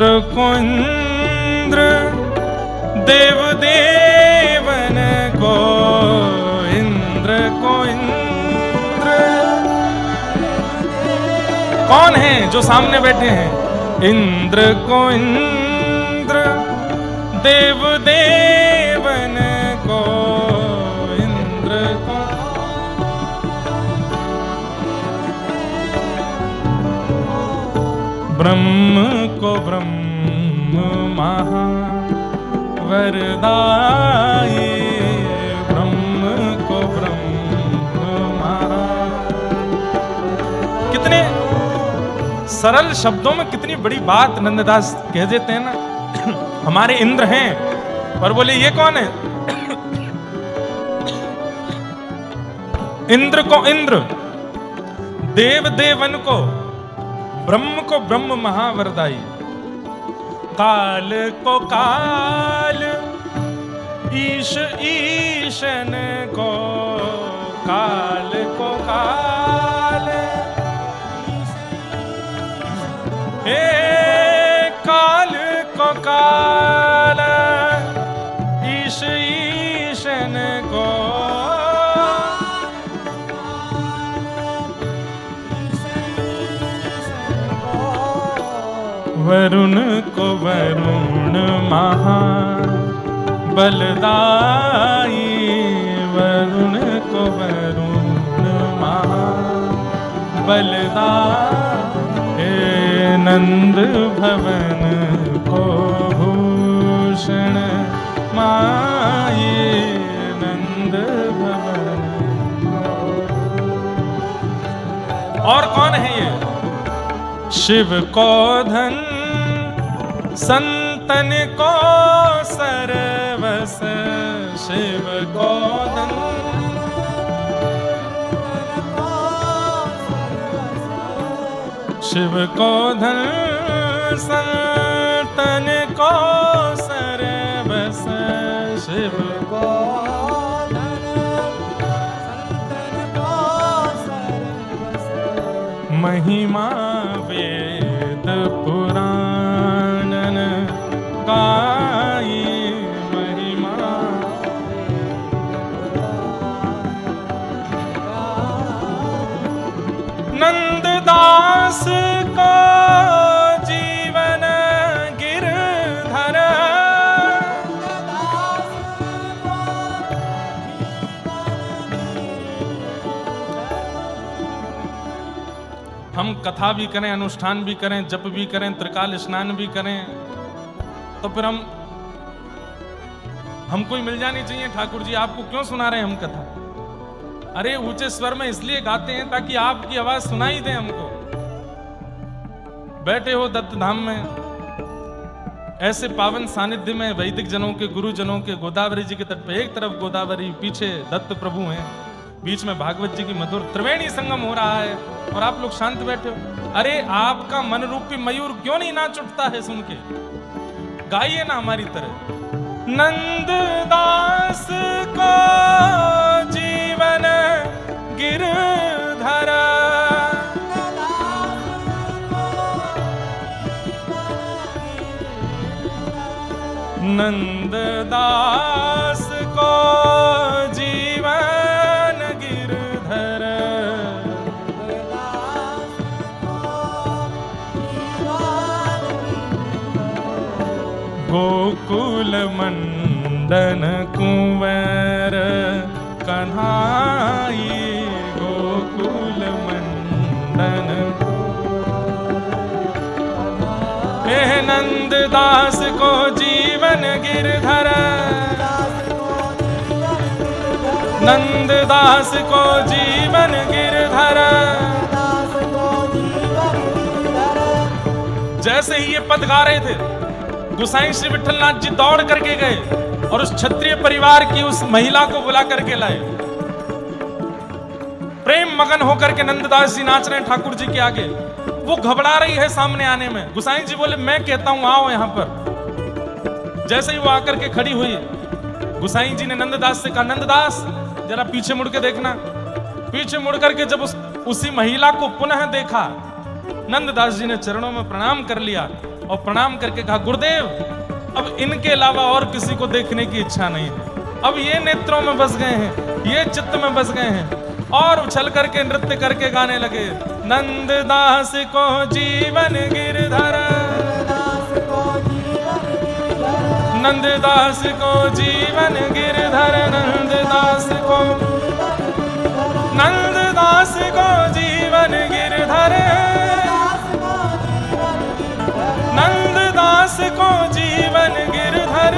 इंद्र को इंद्र देव देवन को इंद्र को इंद्र। कौन है जो सामने बैठे हैं? इंद्र को इंद्र देव देवन को इंद्र को। ब्रह्म को ब्रह्म महा वरदाई, ब्रह्म को ब्रह्म महा। कितने सरल शब्दों में कितनी बड़ी बात नंददास कह देते हैं ना। हमारे इंद्र हैं और बोले ये कौन है? इंद्र को इंद्र देव देवन को ब्रह्म महावरदाई। काल को काल ईश ईशन को काल को काल। हे काल को काल ईश ईशन को। वरुण को वरुण महा बलदाई, वरुण को वरुण महा बलदाई। नंद भवन को भूषण माये, नंद भवन। और कौन है ये? शिव को धन संतन को सर्वस, शिव को धन। शिव को धन संतन को सर्वस, शिव को धन संतन को सर्वस। महिमा वेद पुराणन गाई, महिमा नंददास को जीवन गिरधर। हम कथा भी करें, अनुष्ठान भी करें, जप भी करें, त्रिकाल स्नान भी करें, तो फिर हमको ही मिल जानी चाहिए। ठाकुर जी आपको क्यों सुना रहे हैं हम कथा? अरे ऊंचे स्वर में इसलिए गाते हैं ताकि आपकी आवाज सुनाई दे हमको। बैठे हो दत्त धाम में, ऐसे पावन सानिध्य में, वैदिक जनों के, गुरु जनों के, गोदावरी जी के तट पे एक तरफ गोदावरी, पीछे दत्त प्रभु हैं, बीच में भागवत जी की मधुर त्रिवेणी संगम हो रहा है और आप लोग शांत बैठे हो। अरे आपका मन रूपी मयूर क्यों नहीं नाच उठता है सुन के? गाइए ना हमारी तरह। नंददास को जीवन गिरधर, नंददास को जीवन गिरधर। गोकुल मंदन कुंवर कन्हाई, गोकुल मंदन। हे नंददास को जीवन गिरधर, नंददास को जीवन गिरधर। जैसे ही ये पद गा रहे थे, गोसाई श्री विठलनाथ जी दौड़ करके गए और उस क्षत्रिय परिवार की उस महिला को बुला करके लाए। प्रेम मगन होकर के नंददास जी नाच रहे हैं ठाकुर जी के आगे। वो घबरा रही है सामने आने में। गोसाई जी बोले मैं कहता हूं आओ यहां पर। जैसे ही वो आकर के खड़ी हुई, गोसाई जी ने नंददास से कहा नंददास जरा पीछे मुड़ के देखना। पीछे मुड़ करके जब उसी महिला को पुनः देखा, नंददास जी ने चरणों में प्रणाम कर लिया और प्रणाम करके कहा, गुरुदेव अब इनके अलावा और किसी को देखने की इच्छा नहीं है, अब ये नेत्रों में बस गए हैं, ये चित्त में बस गए हैं। और उछल करके नृत्य करके गाने लगे, नंददास को जीवन गिरधर, नंददास को जीवन गिरधर, नंददास को, नंददास को जीवन गिरधर, नंददास को जीवन गिरधर,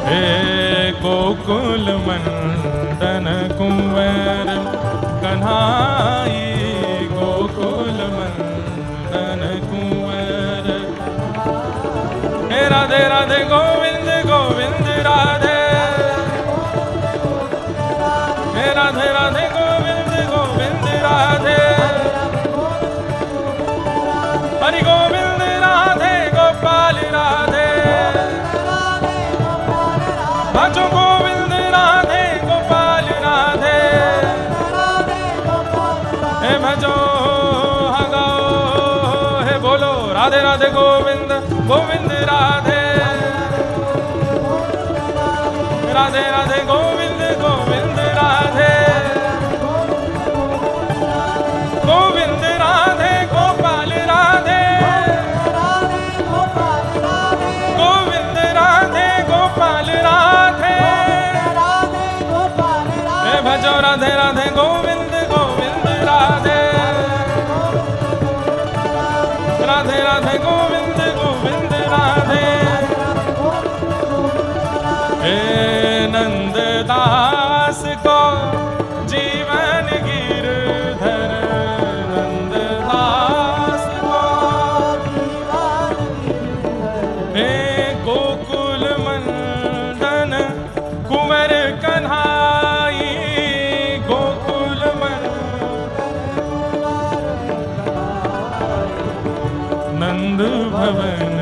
हे गोकुल मंदन कुंवर कन्हाई, गोकुल मंदन कुंवर, हे राधे राधे गोविंद गोविंद राधे, हे राधे राधे गोविंद गोविंद राधे, हरि गोविंद राधे गोपाल राधे, भजो गोविंद राधे गोपाल राधे, हे भजो हगो, हे बोलो राधे राधे गोविंद गोविंद राधे, राधे राधे गोविंद गोविंद राधे, गोविंद राधे गोपाल राधे, गोविंद राधे गोपाल राधे, हे भजो राधे राधे गोविंद गोविंद राधे, राधे राधे गोविंद गोविंद राधे, हे नंददास को जीवन गिरधर, नंददास को हे गोकुल मंदन कुंवर कन्हाई, गोकुल नंद भवन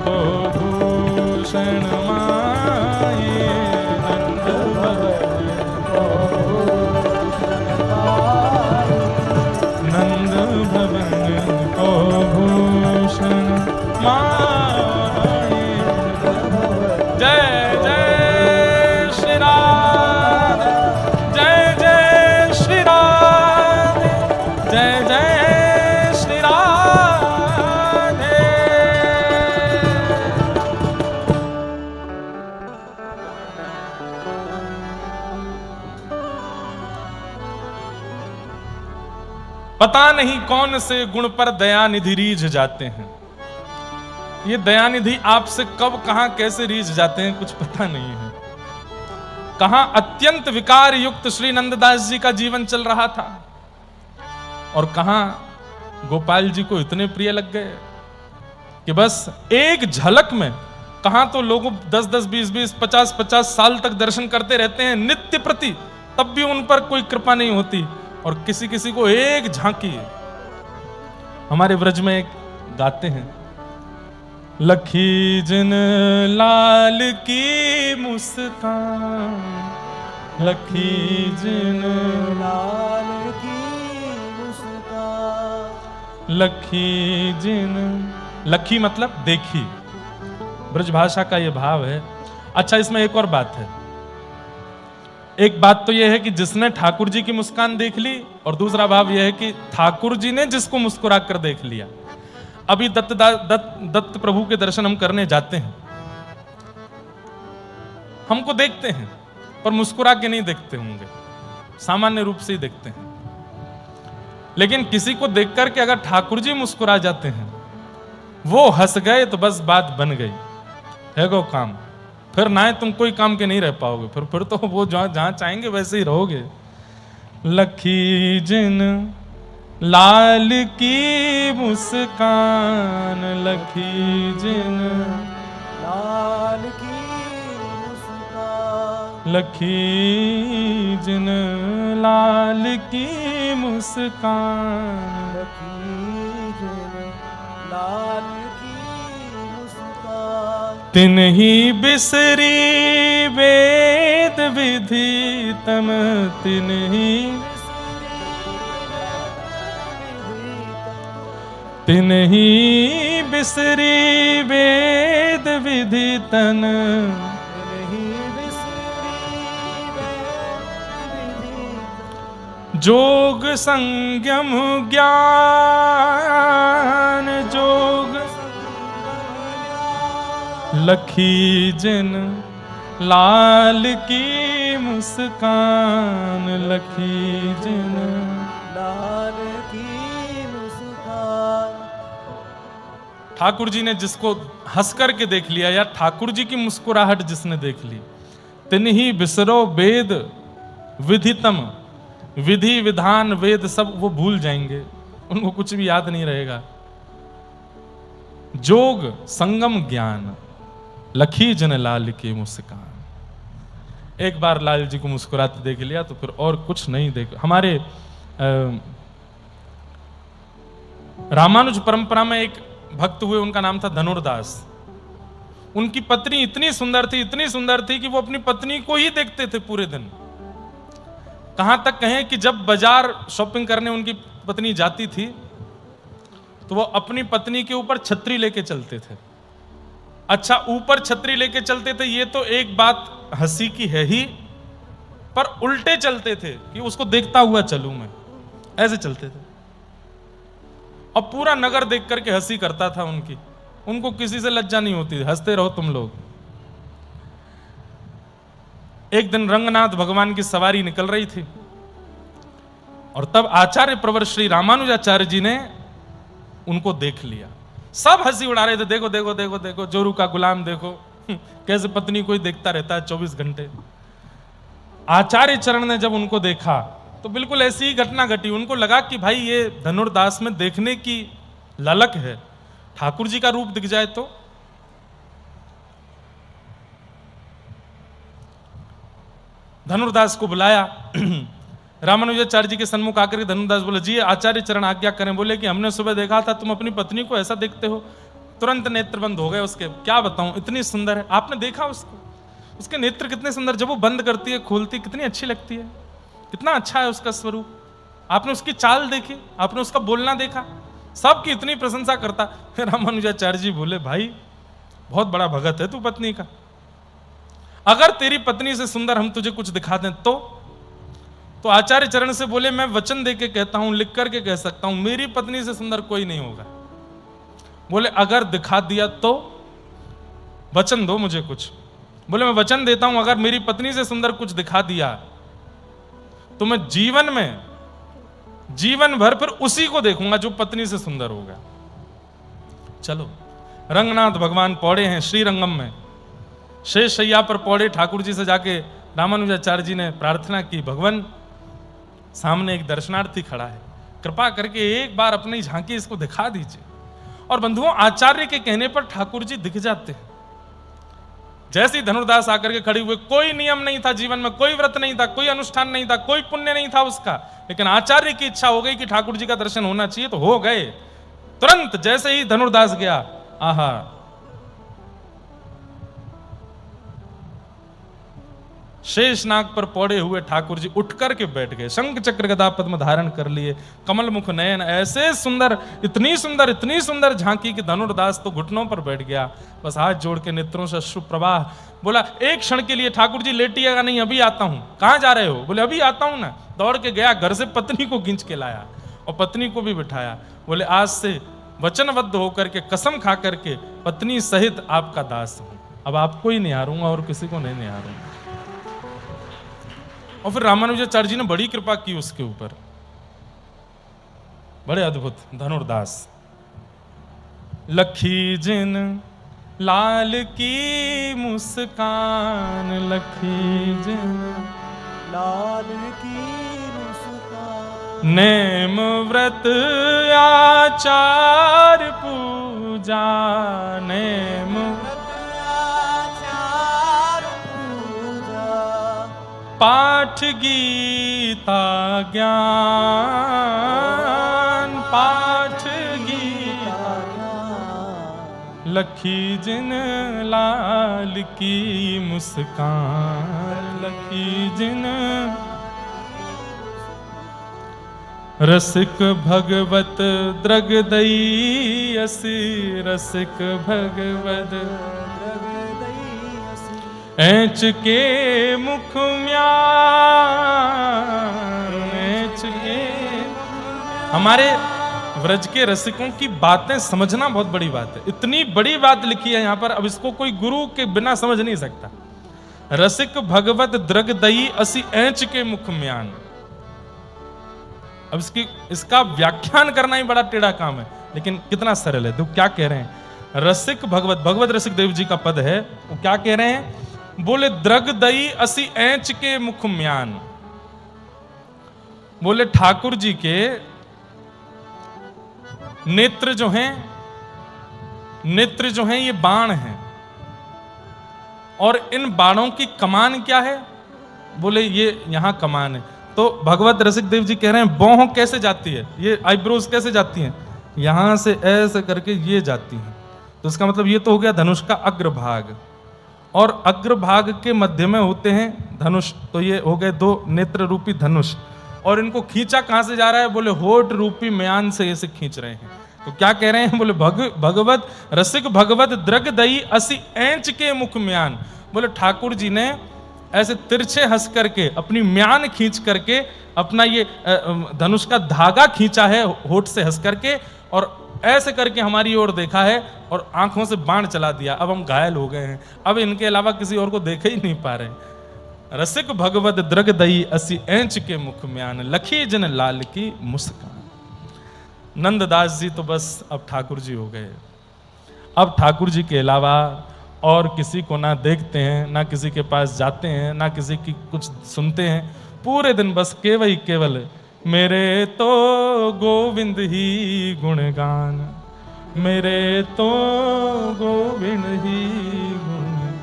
को भूषण माए, नंद भवन को नंद भवन को भूषण माए, जय जय श्री राधे, जय जय श्री राधे, जय जय श्री राधे। पता नहीं कौन से गुण पर दयानिधि रीझ जाते हैं। ये दयानिधि आपसे कब कहां कैसे रीझ जाते हैं कुछ पता नहीं है। कहां अत्यंत विकार युक्त श्री नंददास जी का जीवन चल रहा था और कहां गोपाल जी को इतने प्रिय लग गए कि बस एक झलक में, कहां तो लोगों 10-10, 20-20, 50-50 साल तक दर्शन करते रहते हैं नित्य प्रति, तब भी उन पर कोई कृपा नहीं होती। और किसी किसी को एक झांकी, हमारे ब्रज में एक गाते हैं, लखी जिन लाल की मुस्कान, लखी जिन लाल की मुस्कान, लखी जिन, लखी मतलब देखी, ब्रज भाषा का ये भाव है। अच्छा, इसमें एक और बात है। एक बात तो यह है कि जिसने ठाकुर जी की मुस्कान देख ली, और दूसरा भाव यह है कि ठाकुर जी ने जिसको मुस्कुरा कर देख लिया। अभी दत्त प्रभु के दर्शन हम करने जाते हैं, हमको देखते हैं पर मुस्कुरा के नहीं देखते होंगे, सामान्य रूप से ही देखते हैं। लेकिन किसी को देख करके अगर ठाकुर जी मुस्कुरा जाते हैं, वो हंस गए तो बस बात बन गई, है गो काम। फिर ना तुम कोई काम के नहीं रह पाओगे, फिर तो वो जहां चाहेंगे वैसे ही रहोगे। लखी जिन लाल की मुस्कान, लखी जिन लाल की मुस्कान, लखी जिन लाल की मुस्कान, लखी जिन लाल की मुस्कान, तिन्ही बिसरी वेद विधि तम, तिन्ही तिन्ही बिसरी वेद विधि तन, नहीं बिसरी विधि जोग संयम ज्ञान जोग लखी जिन लाल की मुस्कान, लखी जिन। लाल की मुस्कान। ठाकुर जी ने जिसको हंस करके देख लिया या ठाकुर जी की मुस्कुराहट जिसने देख ली, तिन्ही बिसरो वेद विधितम, विधि विधान वेद सब वो भूल जाएंगे, उनको कुछ भी याद नहीं रहेगा। जोग संगम ज्ञान लखी जन लाल की मुस्कान। एक बार लाल जी को मुस्कुराते देख लिया तो फिर और कुछ नहीं देख। हमारे रामानुज परंपरा में एक भक्त हुए, उनका नाम था धनुर्दास। उनकी पत्नी इतनी सुंदर थी, इतनी सुंदर थी कि वो अपनी पत्नी को ही देखते थे पूरे दिन। कहां तक कहें कि जब बाजार शॉपिंग करने उनकी पत्नी जाती थी तो वो अपनी पत्नी के ऊपर छतरी लेके चलते थे। अच्छा, ऊपर छतरी लेके चलते थे ये तो एक बात हंसी की है ही, पर उल्टे चलते थे कि उसको देखता हुआ चलूं मैं, ऐसे चलते थे। और पूरा नगर देख करके हंसी करता था उनकी, उनको किसी से लज्जा नहीं होती, हंसते रहो तुम लोग। एक दिन रंगनाथ भगवान की सवारी निकल रही थी और तब आचार्य प्रवर श्री रामानुजाचार्य जी ने उनको देख लिया। सब हंसी उड़ा रहे थे, देखो देखो देखो देखो जोरू का गुलाम देखो, कैसे पत्नी कोई देखता रहता है 24 घंटे। आचार्य चरण ने जब उनको देखा तो बिल्कुल ऐसी ही घटना घटी। उनको लगा कि भाई ये धनुर्दास में देखने की ललक है, ठाकुर जी का रूप दिख जाए तो। धनुर्दास को बुलाया, रामानुजाचार्य जी के सन्मुख आकर के धनुर्दास बोले, जी आचार्य चरण आज्ञा करें। बोले कि हमने सुबह देखा था तुम अपनी पत्नी को ऐसा देखते हो। तुरंत नेत्र बंद हो गए उसके। क्या बताऊं, इतनी सुंदर है। आपने देखा उसको, उसके नेत्र कितने सुंदर, जब वो बंद करती है खोलती कितनी अच्छी लगती है, कितना अच्छा है उसका स्वरूप। आपने उसकी चाल देखी, आपने उसका बोलना देखा, सबकी इतनी प्रशंसा करता। रामानुजाचार्य जी बोले, भाई बहुत बड़ा भगत है तू पत्नी का। अगर तेरी पत्नी से सुंदर हम तुझे कुछ दिखा दें तो आचार्य चरण से बोले, मैं वचन दे के कहता हूं, लिख करके कह सकता हूं, मेरी पत्नी से सुंदर कोई नहीं होगा। बोले अगर दिखा दिया तो वचन दो मुझे कुछ। बोले मैं वचन देता हूं, अगर मेरी पत्नी से सुंदर कुछ दिखा दिया तो मैं जीवन भर फिर उसी को देखूंगा जो पत्नी से सुंदर होगा। चलो, रंगनाथ भगवान पौड़े हैं श्रीरंगम में, शेष शैया पर पौड़े ठाकुर जी से जाके रामानुजाचार्य जी ने प्रार्थना की, भगवान सामने एक दर्शनार्थी खड़ा है, कृपा करके एक बार अपनी झांकी इसको दिखा दीजिए। और बंधुओं, आचार्य के कहने पर ठाकुर जी दिख जाते हैं। जैसे ही धनुर्दास आकर के खड़े हुए, कोई नियम नहीं था जीवन में, कोई व्रत नहीं था, कोई अनुष्ठान नहीं था, कोई पुण्य नहीं था उसका, लेकिन आचार्य की इच्छा हो गई कि ठाकुर जी का दर्शन होना चाहिए, तो हो गए। तुरंत जैसे ही धनुर्दास गया, आहा, शेषनाग पर पौड़े हुए ठाकुर जी उठ करके बैठ गए, शंख चक्र गदा पद्म धारण कर लिए, कमल मुख नयन, ऐसे सुंदर, इतनी सुंदर झांकी कि धनुर्दास तो घुटनों पर बैठ गया, बस हाथ जोड़ के नेत्रों से अश्रु प्रवाह। बोला एक क्षण के लिए ठाकुर जी लेटिएगा नहीं, अभी आता हूं। कहां जा रहे हो? बोले अभी आता हूं ना। दौड़ के गया, घर से पत्नी को खींच के लाया और पत्नी को भी बिठाया। बोले आज से वचनबद्ध होकर के, कसम खा करके पत्नी सहित आपका दास हूं, अब आपको ही निहारूंगा और किसी को नहीं निहारूंगा। और फिर रामानुजाचार्य जी ने बड़ी कृपा की उसके ऊपर, बड़े अद्भुत। धनुर्दास लखी जिन लाल की मुस्कान, लखी जिन लाल की मुस्कान। नेम व्रत आचार पूजा, नेम पाठ गीता ज्ञान, पाठ गीता ज्ञान, लखी जिन लाल की मुस्कान, लखी जिन। रसिक भगवत द्रग दई असी, रसिक भगवत ऐच के मुख म्यान, ऐच के। हमारे व्रज के रसिकों की बातें समझना बहुत बड़ी बात है। इतनी बड़ी बात लिखी है यहां पर, अब इसको कोई गुरु के बिना समझ नहीं सकता। रसिक भगवत द्रग दई असी ऐच के मुख म्यान। अब इसका व्याख्यान करना ही बड़ा टेढ़ा काम है, लेकिन कितना सरल है। तो क्या कह रहे हैं? रसिक भगवत, भगवत रसिक देव जी का पद है, वो क्या कह रहे हैं? बोले द्रग दई असी ऐच के मुख म्यान। बोले ठाकुर जी के नेत्र जो हैं, नेत्र जो हैं ये बाण हैं, और इन बाणों की कमान क्या है? बोले ये यहां कमान है। तो भगवत रसिक देव जी कह रहे हैं भौं कैसे जाती है, ये आईब्रोज कैसे जाती हैं? यहां से ऐसे करके ये जाती हैं। तो इसका मतलब ये तो हो गया धनुष का अग्रभाग, और अग्रभाग के मध्य में होते हैं धनुष। तो ये हो गए दो नेत्र रूपी धनुष, और इनको खींचा कहां से जा रहा है? बोले होठ रूपी म्यान से ऐसे खींच रहे हैं। तो क्या कह रहे हैं? बोले भगवत रसिक भगवत द्रग दई असी ऐंच के मुख म्यान। बोले ठाकुर जी ने ऐसे तिरछे हंस करके अपनी म्यान खींच करके अपना ये धनुष का धागा खींचा है होठ से हंस करके, और ऐसे करके हमारी ओर देखा है और आंखों से बाण चला दिया। अब हम घायल हो गए हैं, अब इनके अलावा किसी और को देख ही नहीं पा रहे। रसिक भगवत द्रग दई असी ऐंच के मुख म्यान, लखी जन लाल की मुस्कान। नंददास जी तो बस अब ठाकुर जी हो गए। अब ठाकुर जी के अलावा और किसी को ना देखते हैं, ना किसी के पास जाते हैं, ना किसी की कुछ सुनते हैं। पूरे दिन बस केवल मेरे तो गोविंद ही गुणगान, मेरे तो गोविंद ही गुणगान।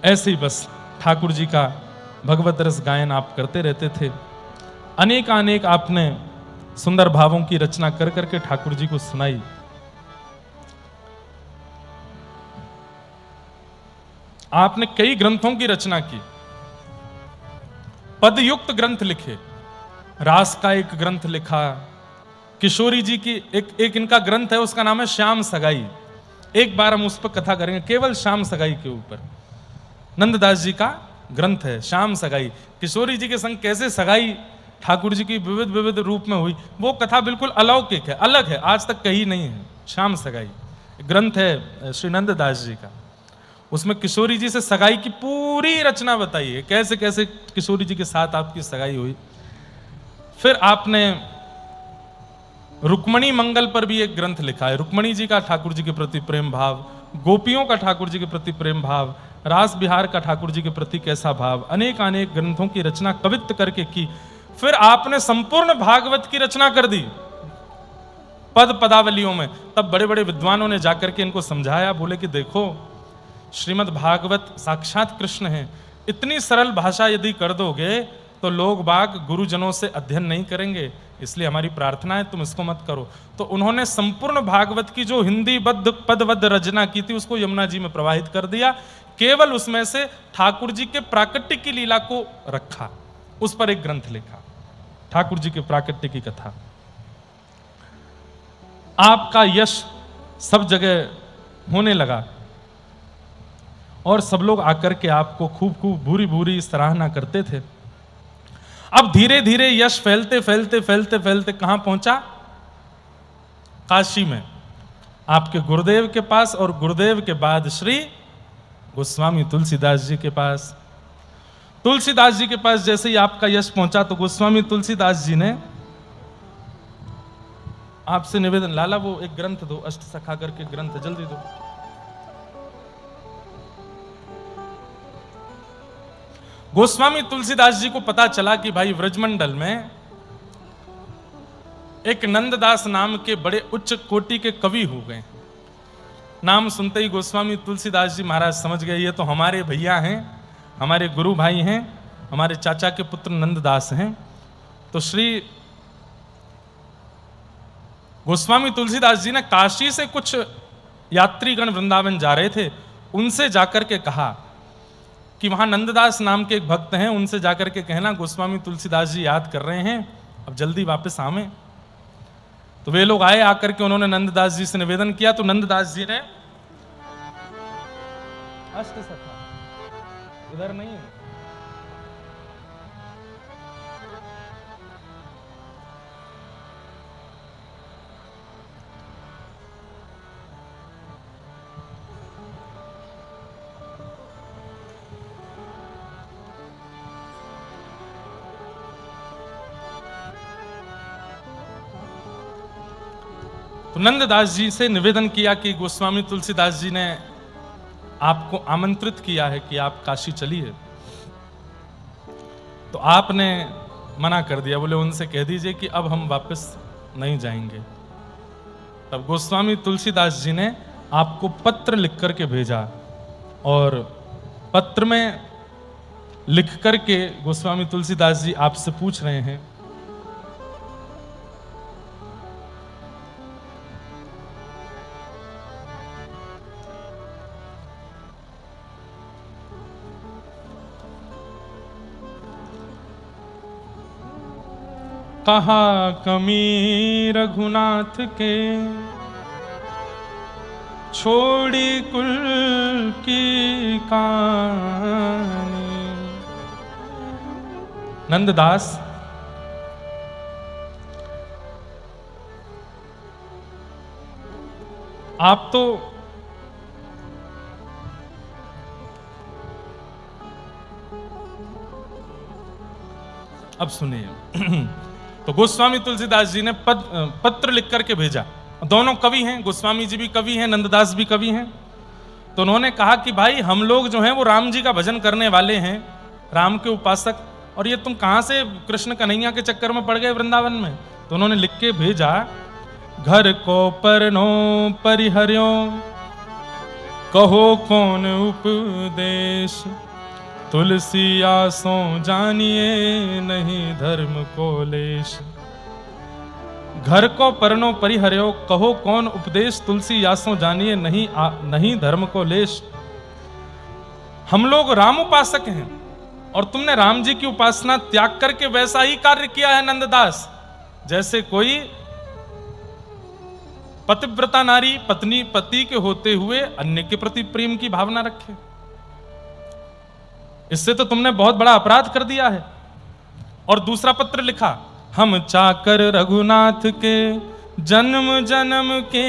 ऐसे ही बस ठाकुर जी का भगवत रस गायन आप करते रहते थे। अनेक आपने सुंदर भावों की रचना कर करके ठाकुर जी को सुनाई। आपने कई ग्रंथों की रचना की, पदयुक्त ग्रंथ लिखे, रास का एक ग्रंथ लिखा, किशोरी जी की एक इनका ग्रंथ है, उसका नाम है श्याम सगाई। एक बार हम उस पर कथा करेंगे, केवल श्याम सगाई के ऊपर। नंददास जी का ग्रंथ है श्याम सगाई। किशोरी जी के संग कैसे सगाई ठाकुर जी की विविध रूप में हुई, वो कथा बिल्कुल अलौकिक है, अलग है, आज तक कहीं नहीं है। श्याम सगाई ग्रंथ है श्री नंददास जी का। उसमें किशोरी जी से सगाई की पूरी रचना बताई है, कैसे कैसे किशोरी जी के साथ आपकी सगाई हुई। फिर आपने रुक्मणी मंगल पर भी एक ग्रंथ लिखा है, रुक्मणी जी का ठाकुर जी के प्रति प्रेम भाव, गोपियों का ठाकुर जी के प्रति प्रेम भाव, रास बिहार का ठाकुर जी के प्रति कैसा भाव, अनेक ग्रंथों की रचना कवित्व करके की। फिर आपने संपूर्ण भागवत की रचना कर दी पद पदावलियों में। तब बड़े बड़े विद्वानों ने जाकर के इनको समझाया, बोले कि देखो श्रीमद् भागवत साक्षात कृष्ण है, इतनी सरल भाषा यदि कर दोगे तो लोग बाग गुरुजनों से अध्ययन नहीं करेंगे, इसलिए हमारी प्रार्थना है तुम इसको मत करो। तो उन्होंने संपूर्ण भागवत की जो हिंदी बद्ध पदबद्ध रचना की थी उसको यमुना जी में प्रवाहित कर दिया, केवल उसमें से ठाकुर जी के प्राकट्य की लीला को रखा, उस पर एक ग्रंथ लिखा, ठाकुर जी के प्राकट्य की कथा। आपका यश सब जगह होने लगा और सब लोग आकर के आपको खूब भूरी भूरी सराहना करते थे। अब धीरे धीरे यश फैलते फैलते फैलते फैलते कहां पहुंचा? काशी में, आपके गुरुदेव के पास, और गुरुदेव के बाद श्री गोस्वामी तुलसीदास जी के पास। तुलसीदास जी के पास जैसे ही आपका यश पहुंचा तो गोस्वामी तुलसीदास जी ने आपसे निवेदन, लाला वो एक ग्रंथ दो, अष्ट सखा करके ग्रंथ जल्दी दो। गोस्वामी तुलसीदास जी को पता चला कि भाई व्रजमंडल में एक नंददास नाम के बड़े उच्च कोटि के कवि हो गए। नाम सुनते ही गोस्वामी तुलसीदास जी महाराज समझ गए ये तो हमारे भैया हैं, हमारे गुरु भाई हैं, हमारे चाचा के पुत्र नंददास हैं। तो श्री गोस्वामी तुलसीदास जी ने काशी से कुछ यात्रीगण वृंदावन जा रहे थे, उनसे जाकर के कहा कि वहां नंददास नाम के एक भक्त हैं, उनसे जाकर के कहना गोस्वामी तुलसीदास जी याद कर रहे हैं, अब जल्दी वापस आवें। तो वे लोग आए, आकर के उन्होंने नंददास जी से निवेदन किया। तो नंददास जी ने अष्ट सखा इधर नहीं है, तो नंददास जी से निवेदन किया कि गोस्वामी तुलसीदास जी ने आपको आमंत्रित किया है कि आप काशी चलिए। तो आपने मना कर दिया, बोले उनसे कह दीजिए कि अब हम वापस नहीं जाएंगे। तब गोस्वामी तुलसीदास जी ने आपको पत्र लिख करके भेजा, और पत्र में लिख करके गोस्वामी तुलसीदास जी आपसे पूछ रहे हैं कहा कमी रघुनाथ के छोड़ी कुल की कहानी। नंददास, आप तो अब सुनिए। तो गोस्वामी तुलसीदास जी ने पत्र लिख करके भेजा। दोनों कवि हैं, गोस्वामी जी भी कवि हैं, नंददास भी कवि हैं। तो उन्होंने कहा कि भाई हम लोग जो हैं वो राम जी का भजन करने वाले हैं, राम के उपासक, और ये तुम कहां से कृष्ण कन्हैया के चक्कर में पड़ गए वृंदावन में। तो उन्होंने लिख के भेजा, घर को परनो परिहर्यो कहो कौन उपदेश, तुलसी आसों जानिए नहीं धर्म को लेश। घर को परनो परिहर्यो कहो कौन उपदेश, तुलसी आसों जानिए नहीं धर्म को लेश। हम लोग राम उपासक हैं और तुमने राम जी की उपासना त्याग करके वैसा ही कार्य किया है नंददास, जैसे कोई पतिव्रता नारी पत्नी पति के होते हुए अन्य के प्रति प्रेम की भावना रखे। इससे तो तुमने बहुत बड़ा अपराध कर दिया है। और दूसरा पत्र लिखा, हम चाकर रघुनाथ के जन्म जन्म के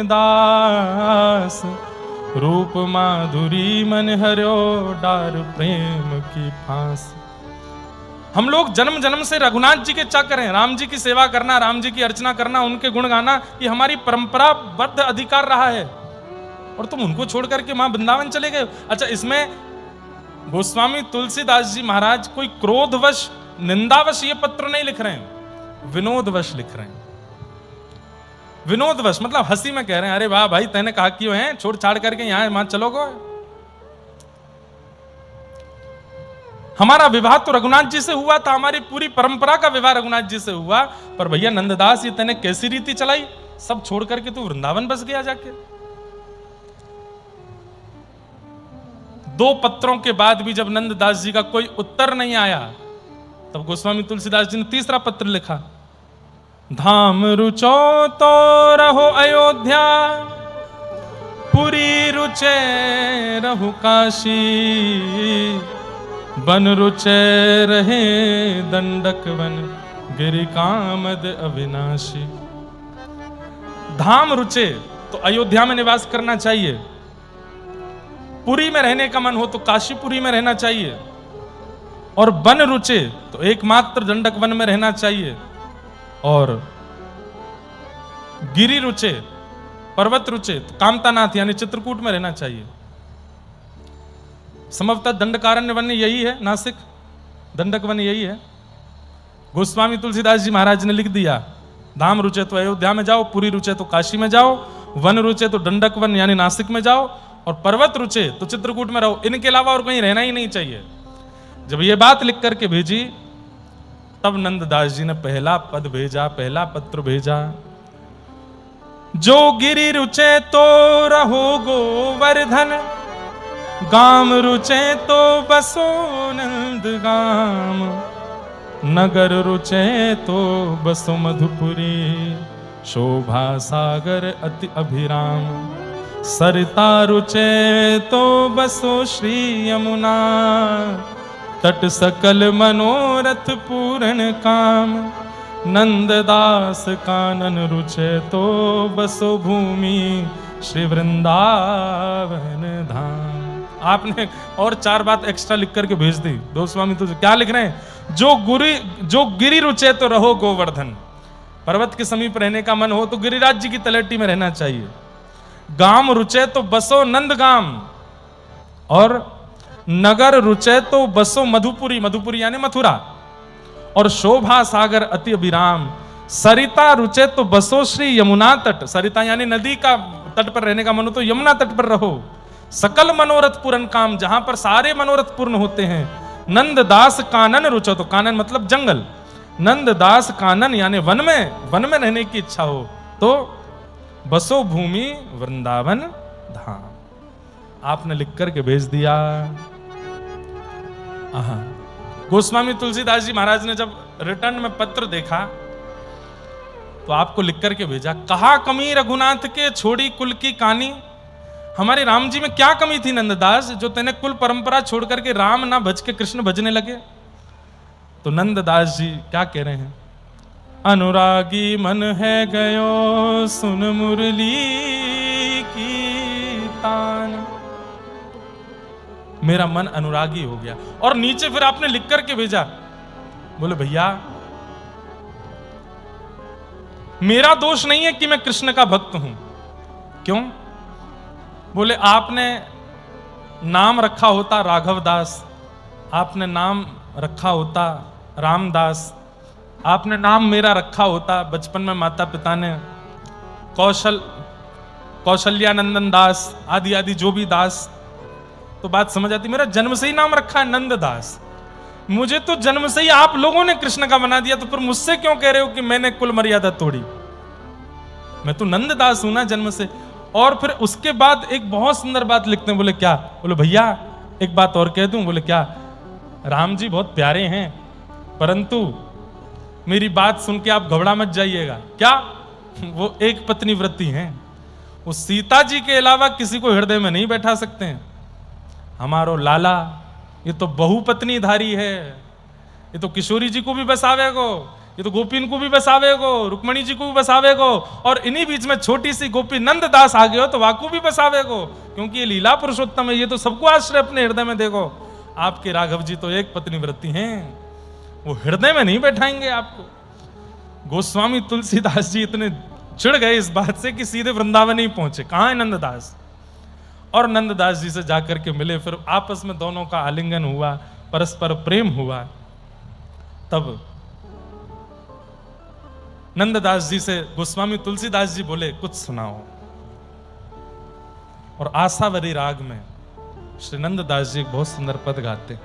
दास, रूप माधुरी मन हर्यो डार प्रेम की फांस। हम लोग जन्म जन्म से रघुनाथ जी के चाकर हैं। राम जी की सेवा करना, राम जी की अर्चना करना, उनके गुण गाना, ये हमारी परंपराबद्ध अधिकार रहा है। और तुम उनको छोड़ करके वहां वृंदावन चले गए। अच्छा, इसमें गोस्वामी तुलसीदास जी महाराज कोई क्रोधवश निंदावश ये पत्र नहीं लिख रहे हैं, विनोदवश लिख रहे हैं। विनोदवश मतलब हंसी में कह रहे हैं, अरे वाह भाई तैने कहा क्यों है, छोड़ छाड़ करके यहां वहां चलोगे। हमारा विवाह तो रघुनाथ जी से हुआ था, हमारी पूरी परंपरा का विवाह रघुनाथ जी से हुआ, पर भैया नंददास ये तैने कैसी रीति चलाई, सब छोड़ करके तू वृंदावन बस गया जाके। दो पत्रों के बाद भी जब नंददास जी का कोई उत्तर नहीं आया, तब गोस्वामी तुलसीदास जी ने तीसरा पत्र लिखा, धाम रुचो तो रहो अयोध्या, पुरी रुचे रहु काशी, बन रुचे रहे दंडक वन, गिरि कामद अविनाशी। धाम रुचे तो अयोध्या में निवास करना चाहिए, पुरी में रहने का मन हो तो काशीपुरी में रहना चाहिए, और वन रुचे तो एकमात्र दंडक वन में रहना चाहिए, और गिरि रुचे पर्वत रुचे तो कामतानाथ यानी चित्रकूट में रहना चाहिए। संभवतः दंडकारण्य वन यही है, नासिक दंडक वन यही है। गोस्वामी तुलसीदास जी महाराज ने लिख दिया, धाम रुचे तो अयोध्या में जाओ, पुरी रुचे तो काशी में जाओ, वन रुचे तो दंडक वन यानी नासिक में जाओ, और पर्वत रुचे तो चित्रकूट में रहो। इनके अलावा और कहीं रहना ही नहीं चाहिए। जब ये बात लिख करके भेजी, तब नंददास जी ने पहला पद भेजा, पहला पत्र भेजा, जो गिरि रुचे तो रहो गोवर्धन, गाम रुचे तो बसो नंद गाम, नगर रुचे तो बसो मधुपुरी, शोभा सागर अति अभिराम, सरिता रुचे तो बसो श्री यमुना, तट सकल मनोरथ पूर्ण काम, नंददास कानन रुचे तो बसो भूमि, श्री वृंदावन धाम। आपने और 4 बात एक्स्ट्रा लिख करके भेज दी गोस्वामी। तो क्या लिख रहे हैं? जो गिरि रुचे तो रहो गोवर्धन, पर्वत के समीप रहने का मन हो तो गिरिराज जी की तलहटी में रहना चाहिए। गाम रुचे तो बसो नंदगाम, और नगर रुचे तो बसो मधुपुरी, मधुपुरी यानी मथुरा, और शोभा सागर अति अभिराम, सरिता रुचे तो बसो श्री यमुना तट, सरिता यानी नदी का तट पर रहने का मन हो तो यमुना तट पर रहो। सकल मनोरथ पूर्ण काम, जहां पर सारे मनोरथ पूर्ण होते हैं। नंददास कानन रुचो, तो कानन मतलब जंगल, नंददास कानन यानी वन में रहने की इच्छा हो तो बसो भूमि वृंदावन धाम। आपने लिख करके भेज दिया। गोस्वामी तुलसीदास जी महाराज ने जब रिटर्न में पत्र देखा तो आपको लिख करके भेजा, कहा कमी रघुनाथ के छोड़ी कुल की कानी। हमारे राम जी में क्या कमी थी नंददास, जो तेने कुल परंपरा छोड़ करके राम ना भज के कृष्ण भजने लगे। तो नंददास जी क्या कह रहे हैं? अनुरागी मन है गयो सुन मुरली की तान, मेरा मन अनुरागी हो गया। और नीचे फिर आपने लिख करके भेजा, बोले भैया मेरा दोष नहीं है कि मैं कृष्ण का भक्त हूं। क्यों? बोले आपने नाम रखा होता राघवदास, आपने नाम रखा होता रामदास, आपने नाम मेरा रखा होता बचपन में माता पिता ने कौशल्यानंदन दास आदि आदि जो भी दास, तो बात समझ आती। मेरा जन्म से ही नाम रखा है नंददास, मुझे तो जन्म से ही आप लोगों ने कृष्ण का बना दिया, तो फिर मुझसे क्यों कह रहे हो कि मैंने कुल मर्यादा तोड़ी? मैं तो नंददास हूं ना जन्म से। और फिर उसके बाद एक बहुत सुंदर बात लिखते हैं। बोले क्या? बोले भैया एक बात और कह दूं। बोले क्या? राम जी बहुत प्यारे हैं, परंतु मेरी बात सुन के आप घबरा मत जाइएगा। क्या? वो एक पत्नी व्रती हैं, वो सीता जी के अलावा किसी को हृदय में नहीं बैठा सकते हैं। हमारो लाला ये तो बहुपत्नी धारी है, ये तो किशोरी जी को भी बसावेगो, ये तो गोपीन को भी बसावेगो, रुक्मणी जी को भी बसावेगो, और इन्हीं बीच में छोटी सी गोपी नंददास आ गए हो तो वाकू भी बसावेगो, क्योंकि ये लीला पुरुषोत्तम है, ये तो सबको आश्रय अपने हृदय में देगो। आपके राघव जी तो एक पत्नी व्रती हैं, वो हृदय में नहीं बैठाएंगे आपको। गोस्वामी तुलसीदास जी इतने चिढ़ गए इस बात से कि सीधे वृंदावन ही पहुंचे। कहां है नंददास? और नंददास जी से जाकर के मिले, फिर आपस में दोनों का आलिंगन हुआ, परस्पर प्रेम हुआ। तब नंददास जी से गोस्वामी तुलसीदास जी बोले कुछ सुनाओ, और आसावरी राग में श्री नंददास जी एक बहुत सुंदर पद गाते,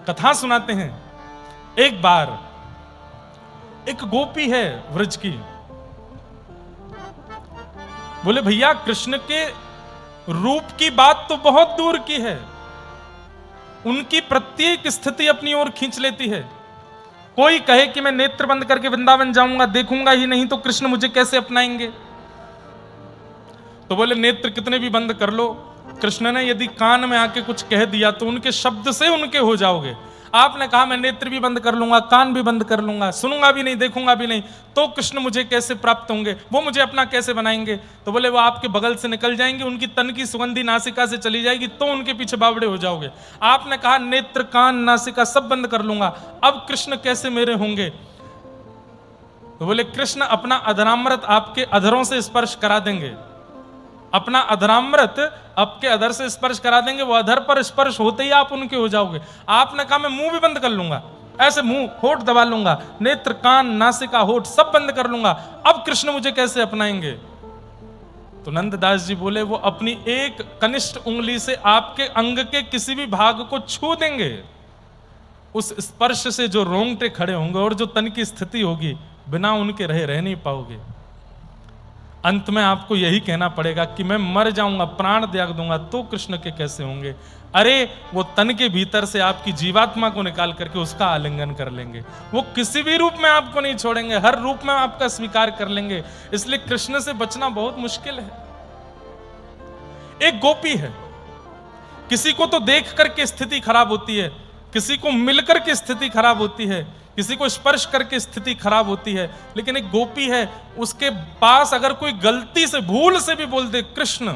कथा सुनाते हैं। एक बार एक गोपी है व्रज की, बोले भैया कृष्ण के रूप की बात तो बहुत दूर की है, उनकी प्रत्येक स्थिति अपनी ओर खींच लेती है। कोई कहे कि मैं नेत्र बंद करके वृंदावन जाऊंगा, देखूंगा ही नहीं तो कृष्ण मुझे कैसे अपनाएंगे? तो बोले नेत्र कितने भी बंद कर लो, कृष्ण ने यदि कान में आके कुछ कह दिया तो उनके शब्द से उनके हो जाओगे। आपने कहा मैं नेत्र भी बंद कर लूंगा, कान भी बंद कर लूंगा, सुनूंगा भी नहीं, देखूंगा भी नहीं, तो कृष्ण मुझे कैसे प्राप्त होंगे? वो मुझे अपना कैसे बनाएंगे? तो बोले वो आपके बगल से निकल जाएंगे, उनकी तन की सुगंधी नासिका से चली जाएगी, तो उनके पीछे बावड़े हो जाओगे। आपने कहा नेत्र कान नासिका सब बंद कर लूंगा, अब कृष्ण कैसे मेरे होंगे? तो बोले कृष्ण अपना अधरामृत आपके अधरों से स्पर्श करा देंगे, अपना अधरामृत आपके अधर से स्पर्श करा देंगे, वो अधर पर स्पर्श होते ही आप उनके हो जाओगे। आपने कहा मैं मुंह भी बंद कर लूंगा, ऐसे मुंह होठ दबा लूंगा, नेत्र कान नासिका होठ सब बंद कर लूंगा, अब कृष्ण मुझे कैसे अपनाएंगे? तो नंददास जी बोले वो अपनी एक कनिष्ठ उंगली से आपके अंग के किसी भी भाग को छू देंगे, उस स्पर्श से जो रोंगटे खड़े होंगे और जो तन की स्थिति होगी, बिना उनके रह नहीं पाओगे। अंत में आपको यही कहना पड़ेगा कि मैं मर जाऊंगा, प्राण त्याग दूंगा, तो कृष्ण के कैसे होंगे? अरे वो तन के भीतर से आपकी जीवात्मा को निकाल करके उसका आलिंगन कर लेंगे। वो किसी भी रूप में आपको नहीं छोड़ेंगे, हर रूप में आपका स्वीकार कर लेंगे। इसलिए कृष्ण से बचना बहुत मुश्किल है। एक गोपी है, किसी को तो देख करके स्थिति खराब होती है, किसी को मिलकर के स्थिति खराब होती है, किसी को स्पर्श करके स्थिति खराब होती है, लेकिन एक गोपी है, उसके पास अगर कोई गलती से भूल से भी बोल दे कृष्ण,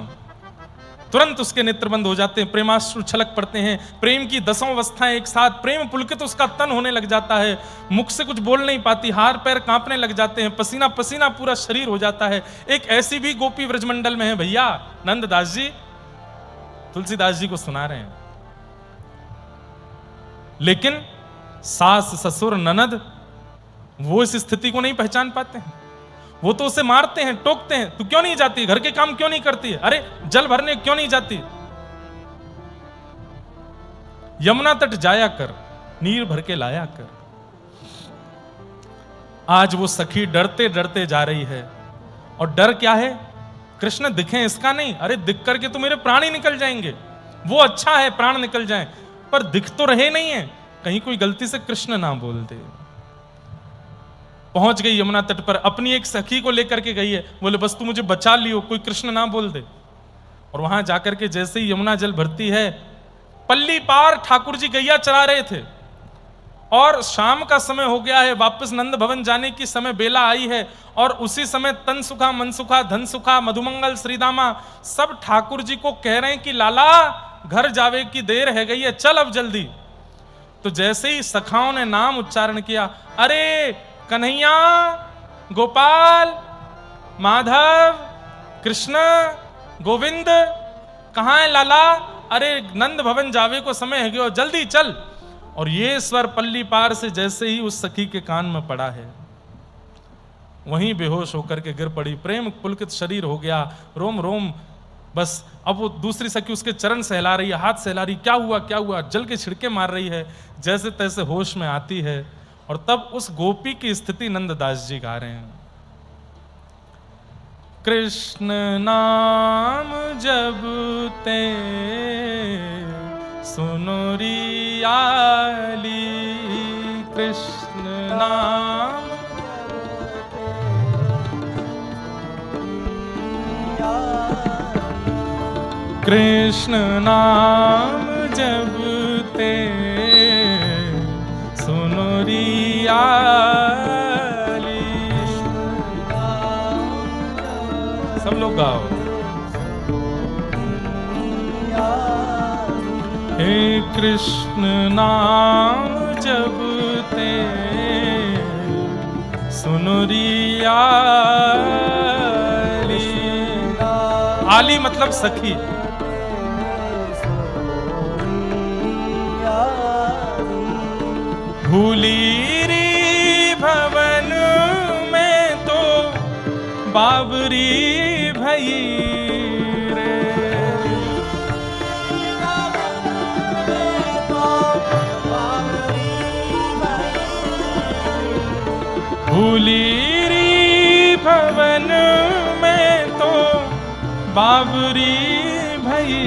तुरंत उसके नेत्र बंद हो जाते हैं, प्रेमाश्रु छलक पड़ते हैं, प्रेम की 10 अवस्थाएं एक साथ, प्रेम पुलकित उसका तन होने लग जाता है, मुख से कुछ बोल नहीं पाती, हाथ पैर कांपने लग जाते हैं, पसीना पसीना पूरा शरीर हो जाता है। एक ऐसी भी गोपी ब्रजमंडल में है भैया, नंददास जी तुलसीदास जी को सुना रहे हैं। लेकिन सास ससुर ननद वो इस स्थिति को नहीं पहचान पाते हैं, वो तो उसे मारते हैं, टोकते हैं, तू क्यों नहीं जाती, घर के काम क्यों नहीं करती है, अरे जल भरने क्यों नहीं जाती, यमुना तट जाया कर, नीर भर के लाया कर। आज वो सखी डरते डरते जा रही है, और डर क्या है, कृष्ण दिखे इसका नहीं, अरे दिख करके तो मेरे प्राण ही निकल जाएंगे। वो अच्छा है प्राण निकल जाएं, पर दिख तो रहे नहीं है, कहीं कोई गलती से कृष्ण ना बोल दे। पहुंच गई यमुना तट पर, अपनी एक सखी को लेकर के गई है, बोले बस तू मुझे बचा लियो, कोई कृष्ण ना बोल दे। और वहां जाकर के जैसे ही यमुना जल भरती है, पल्ली पार ठाकुर जी गैया चरा रहे थे, और शाम का समय हो गया है, वापस नंद भवन जाने की समय बेला आई है, और उसी समय तन सुखा मन सुखा धन सुखा मधुमंगल श्रीदामा सब ठाकुर जी को कह रहे हैं कि लाला घर जावे की देर है गई है, चल अब जल्दी। तो जैसे ही सखाओं ने नाम उच्चारण किया, अरे कन्हैया, गोपाल, माधव, कृष्ण, गोविंद, कहां है लाला, अरे नंद भवन जावे को समय है गयो, जल्दी चल। और ये स्वर पल्ली पार से जैसे ही उस सखी के कान में पड़ा है, वहीं बेहोश होकर के गिर पड़ी, प्रेम पुलकित शरीर हो गया, रोम रोम बस। अब वो दूसरी सखी उसके चरण सहला रही है, हाथ सहला रही, क्या हुआ क्या हुआ, जल के छिड़के मार रही है, जैसे तैसे होश में आती है। और तब उस गोपी की स्थिति नंददास जी गा रहे हैं, कृष्ण नाम जब ते सुनो रियाली, कृष्ण नाम कृष्ण नाम जब ते सुनो रियाली। सब लोग गाओ, हे कृष्ण नाम जब ते सुनो रियाली। आली मतलब सखी, भूली री भवन में तो बाबरी भई रे, भूली री भवन में तो बाबरी भई,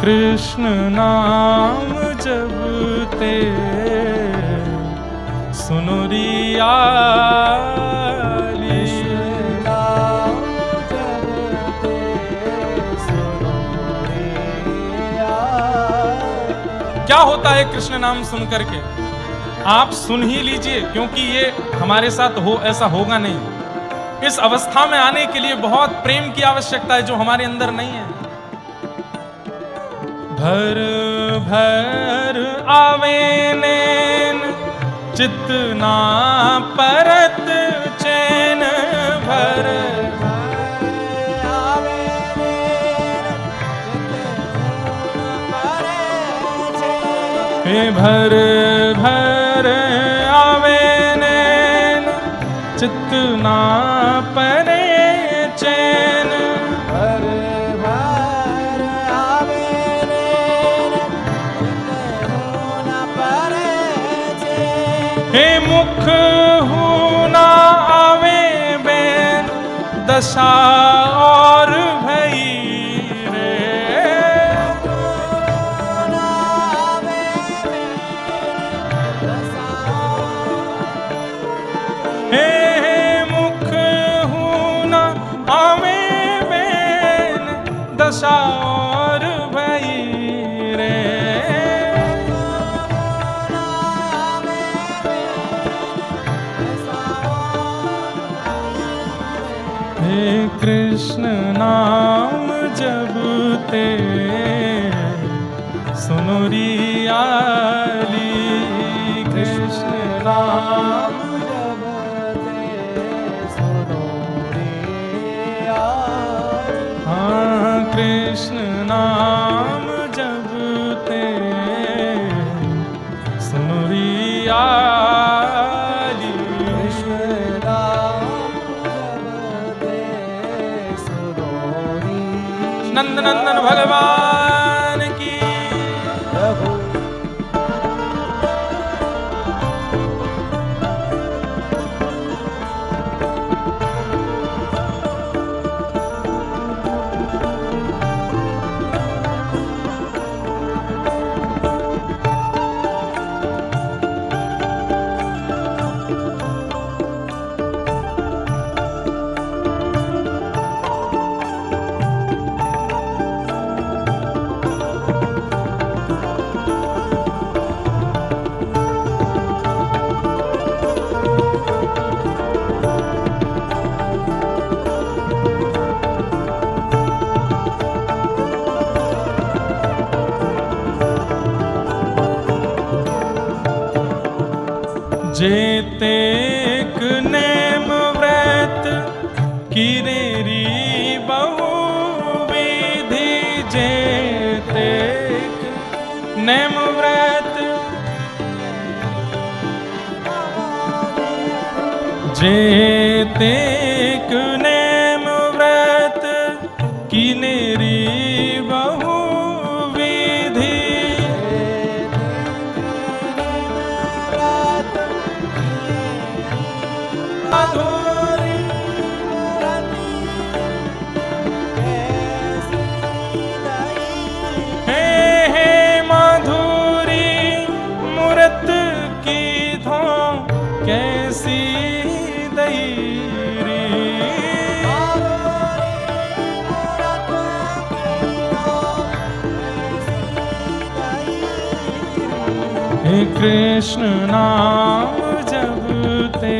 कृष्ण नाम जब ते सुनो रियाली। क्या होता है कृष्ण नाम सुन करके, आप सुन ही लीजिए, क्योंकि ये हमारे साथ हो ऐसा होगा नहीं। इस अवस्था में आने के लिए बहुत प्रेम की आवश्यकता है, जो हमारे अंदर नहीं है। भर भर आवे नैन चित ना परत चैन, भर आवे नैन भर भर आवे नैन चित ना परे चैन, भर भर आवे नैन हे मुख हूँ ना आवे बैन दशा और भई रे। हे मुख हूँ ना आवे बैन दशा और भई रे। हे कृष्ण नाम जपते सुनो रियाली। कृष्ण नाम जपते सुनो रियाली। हाँ कृष्ण नाम जपते सुनो रियाली। कृष्ण नाम जपते सुनो रियाली। नंद नंदन भगवान की। प्रभु जेतेक नेम व्रत किनेरी बहु विधि। जेतेक नेम व्रत जेतेक नेम व्रत किनेरी बहु विधि। माधुरी हे माधुरी मूरत की धो कैसी दईरी। हे कृष्ण नाम जपते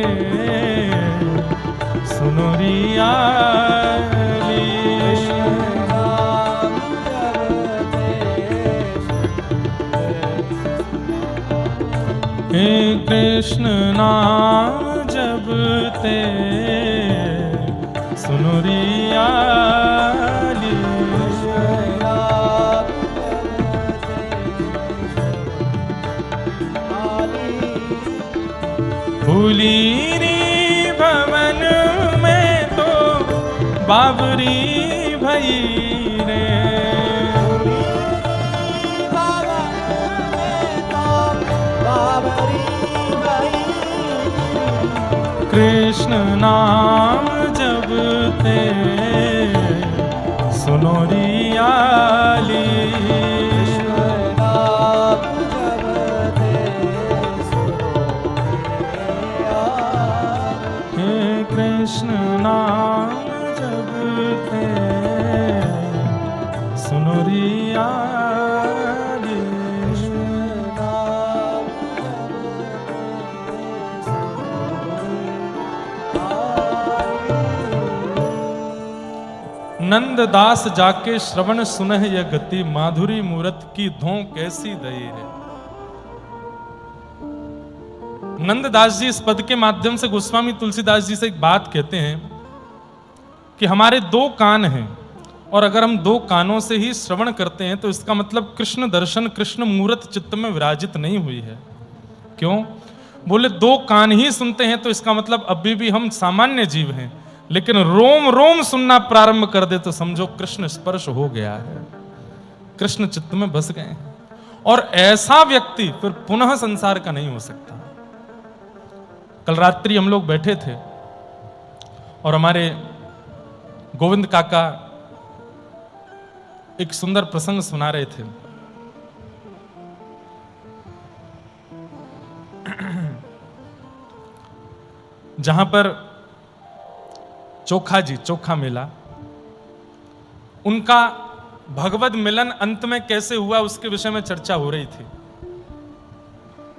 सुनो रियाली। हे कृष्ण नाम जपते सुनो रियाली। फूलीरी भवन में तो बाबरी भई रे। कृष्ण नाम जपते सुनो रियाली। हे कृष्ण नाम जपते सुनो रियाली। नंददास जाके श्रवण सुनह यह गति। माधुरी मूरत की धों कैसी दई रे। नंददास जी इस पद के माध्यम से गोस्वामी तुलसीदास जी से एक बात कहते हैं कि हमारे दो कान हैं और अगर हम दो कानों से ही श्रवण करते हैं तो इसका मतलब कृष्ण दर्शन कृष्ण मूरत चित्त में विराजित नहीं हुई है। क्यों? बोले दो कान ही सुनते हैं तो इसका मतलब अभी भी हम सामान्य जीव हैं, लेकिन रोम रोम सुनना प्रारंभ कर दे तो समझो कृष्ण स्पर्श हो गया है, कृष्ण चित्त में बस गए हैं। और ऐसा व्यक्ति फिर पुनः संसार का नहीं हो सकता। कल रात्रि हम लोग बैठे थे और हमारे गोविंद काका एक सुंदर प्रसंग सुना रहे थे। जहां पर चोखा जी, चोखा मेला, उनका भगवद मिलन अंत में कैसे हुआ उसके विषय में चर्चा हो रही थी।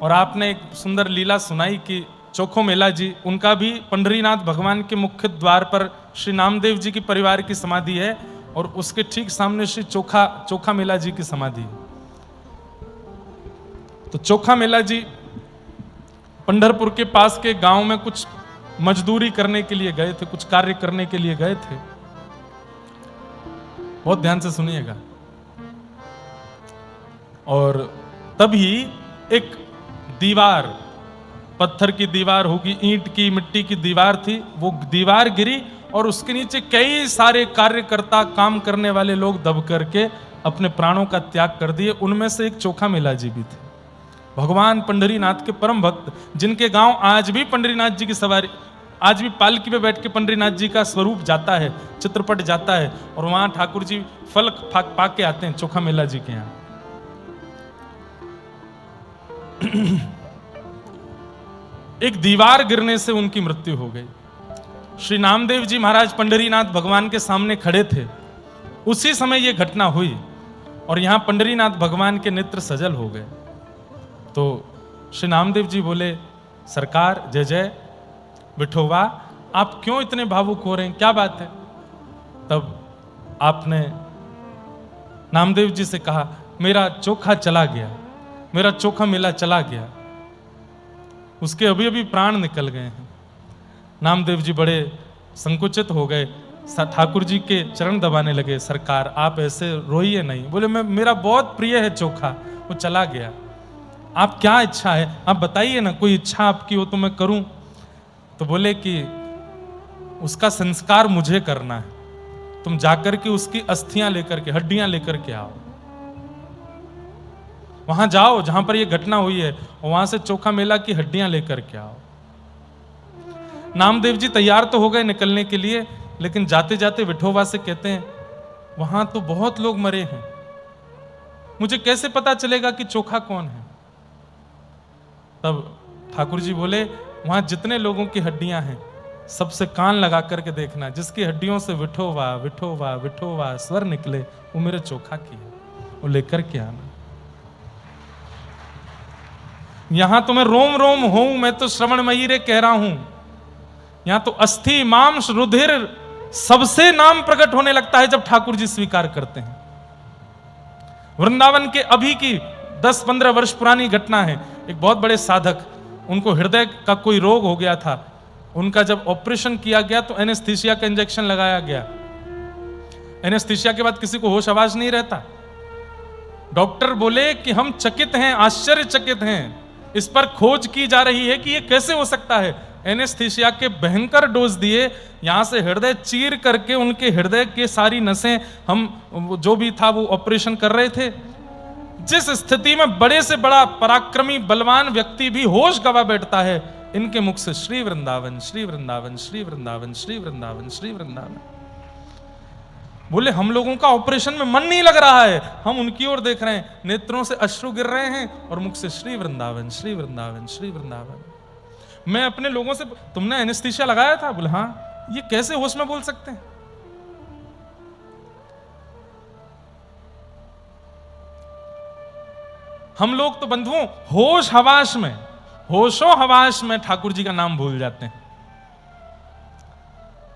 और आपने एक सुंदर लीला सुनाई कि चोखो मेला जी, उनका भी पंढरीनाथ भगवान के मुख्य द्वार पर श्री नामदेव जी की परिवार की समाधि है और उसके ठीक सामने श्री चोखा मेला जी की समाधि है। तो चोखा मेला जी पंढरपुर के पास के गांव में कुछ मजदूरी करने के लिए गए थे, कुछ कार्य करने के लिए गए थे। बहुत ध्यान से सुनिएगा। और तभी एक दीवार, पत्थर की दीवार होगी, ईंट की, मिट्टी की दीवार थी, वो दीवार गिरी और उसके नीचे कई सारे कार्यकर्ता, काम करने वाले लोग दब करके अपने प्राणों का त्याग कर दिए। उनमें से एक चोखा मेला जी भी थे, भगवान पंढरीनाथ के परम भक्त, जिनके गांव आज भी पंढरीनाथ जी की सवारी, आज भी पालकी पे बैठ के पंढरीनाथ जी का स्वरूप जाता है, चित्रपट जाता है और वहां ठाकुर जी फल पाके आते हैं चोखा मेला जी के यहां। एक दीवार गिरने से उनकी मृत्यु हो गई। श्री नामदेव जी महाराज पंढरीनाथ भगवान के सामने खड़े थे, उसी समय यह घटना हुई और यहां पंढरीनाथ भगवान के नेत्र सजल हो गए। तो श्री नामदेव जी बोले, सरकार जय जय, विठोबा आप क्यों इतने भावुक हो रहे हैं, क्या बात है? तब आपने नामदेव जी से कहा, मेरा चोखा चला गया, मेरा चोखा मेला चला गया, उसके अभी अभी प्राण निकल गए हैं। नामदेव जी बड़े संकुचित हो गए, ठाकुर जी के चरण दबाने लगे, सरकार आप ऐसे रोइए नहीं। बोले, मैं, मेरा बहुत प्रिय है चोखा, वो चला गया, आप क्या इच्छा है आप बताइए ना, कोई इच्छा आपकी हो तो मैं करूं। तो बोले कि उसका संस्कार मुझे करना है, तुम जाकर के उसकी अस्थियां लेकर के, हड्डियां लेकर के आओ, वहां जाओ जहां पर यह घटना हुई है, वहां से चोखा मेला की हड्डियां लेकर के आओ। नामदेव जी तैयार तो हो गए निकलने के लिए, लेकिन जाते जाते विठोबा से कहते हैं, वहां तो बहुत लोग मरे हैं, मुझे कैसे पता चलेगा कि चोखा कौन है? तब ठाकुर जी बोले, वहां जितने लोगों की हड्डियां हैं सबसे कान लगा करके देखना, जिसकी हड्डियों से विठोबा विठोबा विठोबा स्वर निकले, वो मेरे चोखा की है, वो लेकर के आना। यहां तो मैं रोम रोम हूं, मैं तो श्रवणमयी रे कह रहा हूं, यहां तो अस्थि मांस रुधिर सबसे नाम प्रकट होने लगता है जब ठाकुर जी स्वीकार करते हैं। वृंदावन के अभी की 10-15 वर्ष पुरानी घटना है। एक बहुत बड़े साधक, उनको हृदय का कोई रोग हो गया था, उनका जब ऑपरेशन किया गया तो एनेस्थीसिया का इंजेक्शन लगाया गया। एनेस्थीसिया के बाद किसी को होश आवाज नहीं रहता। डॉक्टर बोले कि हम चकित हैं, आश्चर्यचकित हैं, इस पर खोज की जा रही है कि ये कैसे हो सकता है। एनेस्थीसिया के भयंकर डोज दिए, यहां से हृदय चीर करके उनके हृदय के सारी नसें, हम जो भी था वो ऑपरेशन कर रहे थे। जिस स्थिति में बड़े से बड़ा पराक्रमी बलवान व्यक्ति भी होश गवा बैठता है, इनके मुख से श्री वृंदावन श्री वृंदावन श्री वृंदावन श्री वृंदावन श्री वृंदावन। बोले, हम लोगों का ऑपरेशन में मन नहीं लग रहा है, हम उनकी ओर देख रहे हैं, नेत्रों से अश्रु गिर रहे हैं और मुख से श्री वृंदावन श्री वृंदावन श्री वृंदावन। मैं अपने लोगों से, तुमने एनेस्थीसिया लगाया था? बोले हाँ। ये कैसे होश में बोल सकते हैं? हम लोग तो बंधुओं होश हवास में, होशो हवास में ठाकुर जी का नाम भूल जाते हैं।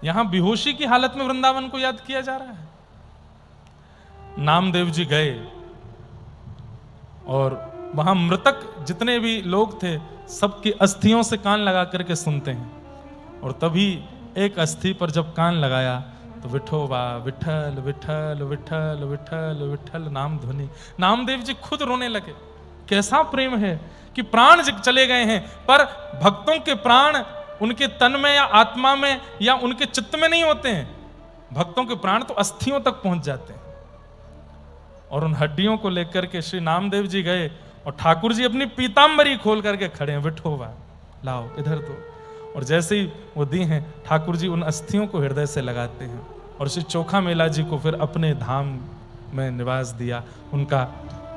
यहां बेहोशी की हालत में वृंदावन को याद किया जा रहा है। नामदेव जी गए और वहां मृतक जितने भी लोग थे सबकी अस्थियों से कान लगा करके सुनते हैं। और तभी एक अस्थि पर जब कान लगाया तो विठोबा विठल विठल विठल विठल विठल नाम ध्वनि। नामदेव जी खुद रोने लगे। कैसा प्रेम है कि प्राण चले गए हैं, पर भक्तों के प्राण उनके तन में या आत्मा में या उनके चित्त में नहीं होते हैं। भक्तों के प्राण तो अस्थियों तक पहुंच जाते हैं। और उन हड्डियों को लेकर के श्री नामदेव जी गए और ठाकुर जी अपनी पीतांबरी खोल करके खड़े हैं। विठोबा लाओ इधर दो। और जैसे ही वो दी हैं, ठाकुर जी उन अस्थियों को हृदय से लगाते हैं और श्री चोखा मेला जी को फिर अपने धाम में निवास दिया, उनका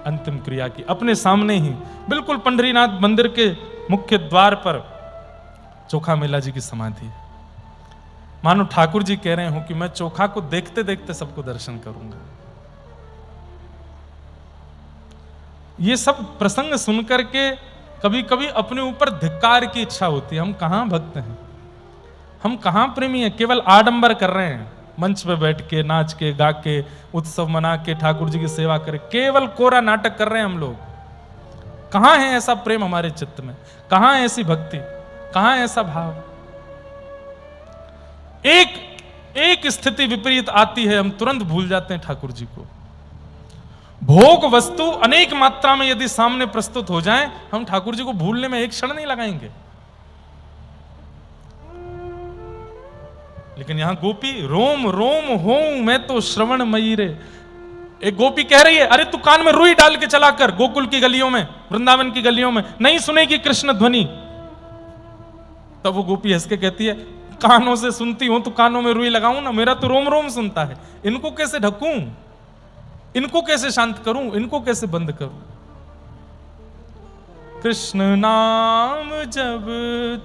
अंतिम क्रिया की अपने सामने ही, बिल्कुल पंढरीनाथ मंदिर के मुख्य द्वार पर चोखा मेला जी की समाधि है। मानो ठाकुर जी कह रहे हो कि मैं चोखा को देखते देखते सबको दर्शन करूंगा। ये सब प्रसंग सुनकर के कभी कभी अपने ऊपर धिक्कार की इच्छा होती है। हम कहां भक्त हैं, हम कहां प्रेमी हैं, केवल आडंबर कर रहे हैं, मंच पे बैठ के नाच के गा के उत्सव मना के ठाकुर जी की सेवा करे, केवल कोरा नाटक कर रहे हैं हम लोग। कहां है ऐसा प्रेम हमारे चित्त में, कहां है ऐसी भक्ति, कहां है ऐसा भाव। एक स्थिति विपरीत आती है, हम तुरंत भूल जाते हैं ठाकुर जी को। भोग वस्तु अनेक मात्रा में यदि सामने प्रस्तुत हो जाएं, हम ठाकुर जी को भूलने में एक क्षण नहीं लगाएंगे। लेकिन यहां गोपी रोम रोम होऊं मैं तो श्रवण मयी रे। एक गोपी कह रही है, अरे तू कान में रुई डाल के चला कर, गोकुल की गलियों में, वृंदावन की गलियों में, नहीं सुनेगी कृष्ण ध्वनि। तब वो गोपी हंस के कहती है, कानों से सुनती हूं तो कानों में रुई लगाऊं ना, मेरा तो रोम रोम सुनता है, इनको कैसे ढकूं, इनको कैसे शांत करूं, इनको कैसे बंद करूं। कृष्ण नाम जब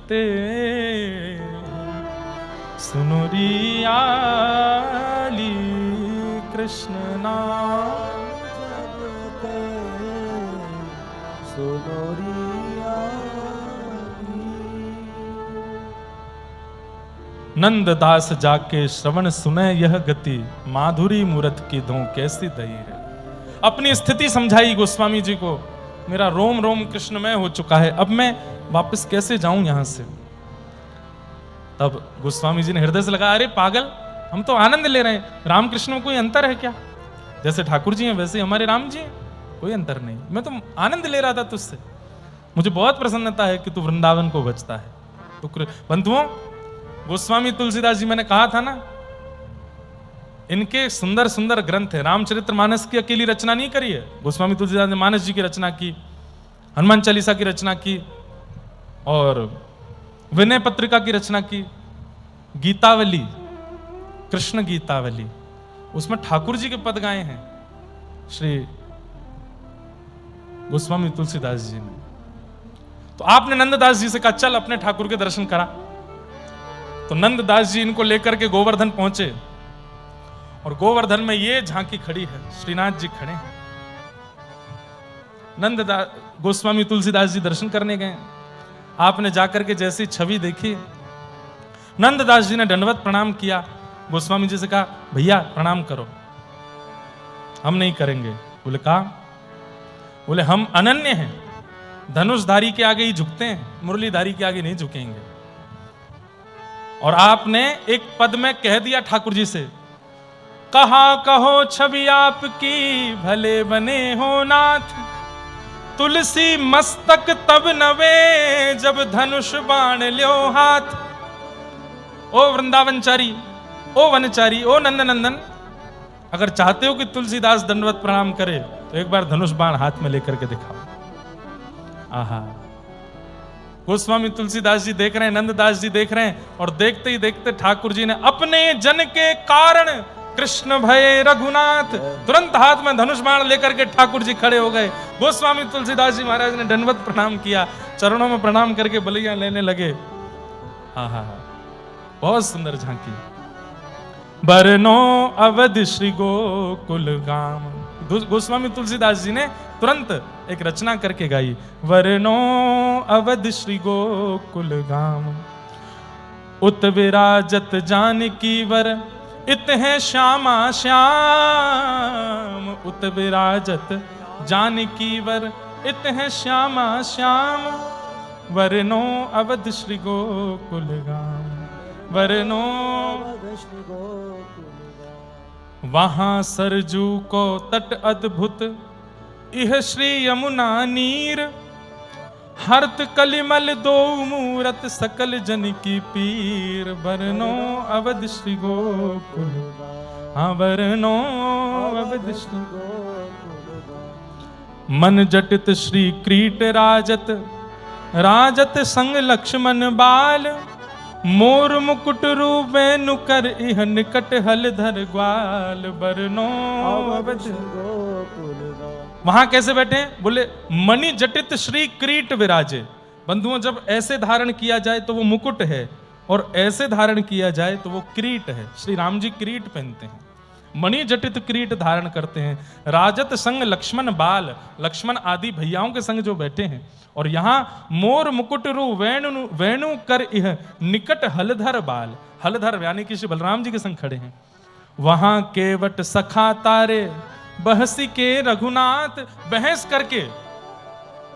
ते सुनो रियाली, कृष्ण नाम जब ते सुनो रियाली। नंददास जाके श्रवण सुने यह गति, माधुरी मूरत की धो कैसी दई है। अपनी स्थिति समझाई गोस्वामी जी को, मेरा रोम रोम कृष्णमय हो चुका है, अब मैं वापस कैसे जाऊं यहां से। तब गोस्वामी जी ने हृदय से लगा, अरे पागल, हम तो आनंद ले रहे हैं, रामकृष्ण में कोई अंतर है क्या। जैसे ठाकुर जी हैं वैसे हमारे राम जी हैं, कोई अंतर नहीं। मैं तो आनंद ले रहा था तुझसे, मुझे बहुत प्रसन्नता है कि तू वृंदावन को बचता है। तो बंधुओं, गोस्वामी तुलसीदास जी, मैंने कहा था ना, इनके सुंदर सुंदर ग्रंथ है। रामचरितमानस की अकेली रचना नहीं करी है गोस्वामी तुलसीदास ने, मानस जी की रचना की, हनुमान चालीसा की रचना की, और विनय पत्रिका की रचना की, गीतावली, कृष्ण गीतावली, उसमें ठाकुर जी के पद गाए हैं श्री गोस्वामी तुलसीदास जी ने। तो आपने नंददास जी से कहा, चल अपने ठाकुर के दर्शन करा। तो नंददास जी इनको लेकर के गोवर्धन पहुंचे, और गोवर्धन में ये झांकी खड़ी है, श्रीनाथ जी खड़े हैं। नंददास गोस्वामी तुलसीदास जी दर्शन करने गए, आपने जाकर के जैसी छवि देखी, नंददास जी ने दंडवत प्रणाम किया, गोस्वामी जी से कहा, भैया प्रणाम करो। हम नहीं करेंगे। बोले कहा, बोले हम अनन्य हैं, धनुषधारी के आगे ही झुकते हैं, मुरलीधारी के आगे नहीं झुकेंगे। और आपने एक पद में कह दिया ठाकुर जी से, कहा कहो छवि आपकी भले बने हो नाथ, तुलसी मस्तक तब नवे जब धनुष बाण ल्यो हाथ। ओ वृंदावनचारी, ओ वनचारी, ओ नंदनंदन, अगर चाहते हो कि तुलसीदास दंडवत प्रणाम करे तो एक बार धनुष बाण हाथ में लेकर के दिखाओ। आहा, गोस्वामी तुलसीदास जी देख रहे हैं, नंददास जी देख रहे हैं, और देखते ही देखते ठाकुर जी ने अपने जन के कारण कृष्ण भय रघुनाथ, तुरंत हाथ में धनुष बाण लेकर के ठाकुर जी खड़े हो गए। गोस्वामी तुलसीदास जी महाराज ने दंडवत प्रणाम किया, चरणों में प्रणाम करके बलियां लेने लगे। आहा, बहुत सुंदर झांकी। बरनो अवध श्री गोकुल गाम, गोस्वामी तुलसीदास जी ने तुरंत एक रचना करके गाई, वरनो अवध श्री गोकुल गाम, उत विराजत जानकी वर इत है श्यामा श्याम। उत विराजत जानकी वर इत है श्यामा श्याम, वरनो अवध श्री गोकुल गाम, वरनो वहां सरजू को तट अद्भुत, इह श्री यमुना नीर, हर्त कलिमल दो मूरत सकल जन की पीर। वरनो अवध श्री गोकुल, हाँ वरनो अवध श्री गोकुल। मन जटित श्री क्रीट राजत, राजत संग लक्ष्मण बाल, मोर मुकुट रूबेनु कर इह निकट हलधर ग्वाल बरनो अवध। वहां कैसे बैठे? बोले मणि जटित श्री किरीट विराजे। बंधुओं, जब ऐसे धारण किया जाए तो वो मुकुट है, और ऐसे धारण किया जाए तो वो किरीट है। श्री राम जी किरीट पहनते हैं, मणि जटित किरीट धारण करते हैं। राजत संग लक्ष्मण बाल, लक्ष्मण आदि भैयाओं के संग जो बैठे हैं। और यहां मोर मुकुट रू वेणु कर इह निकट हलधर बाल, हलधर यानी कि श्री बलराम जी के संग खड़े हैं। वहां केवट सखा तारे बहसी के रघुनाथ, बहस करके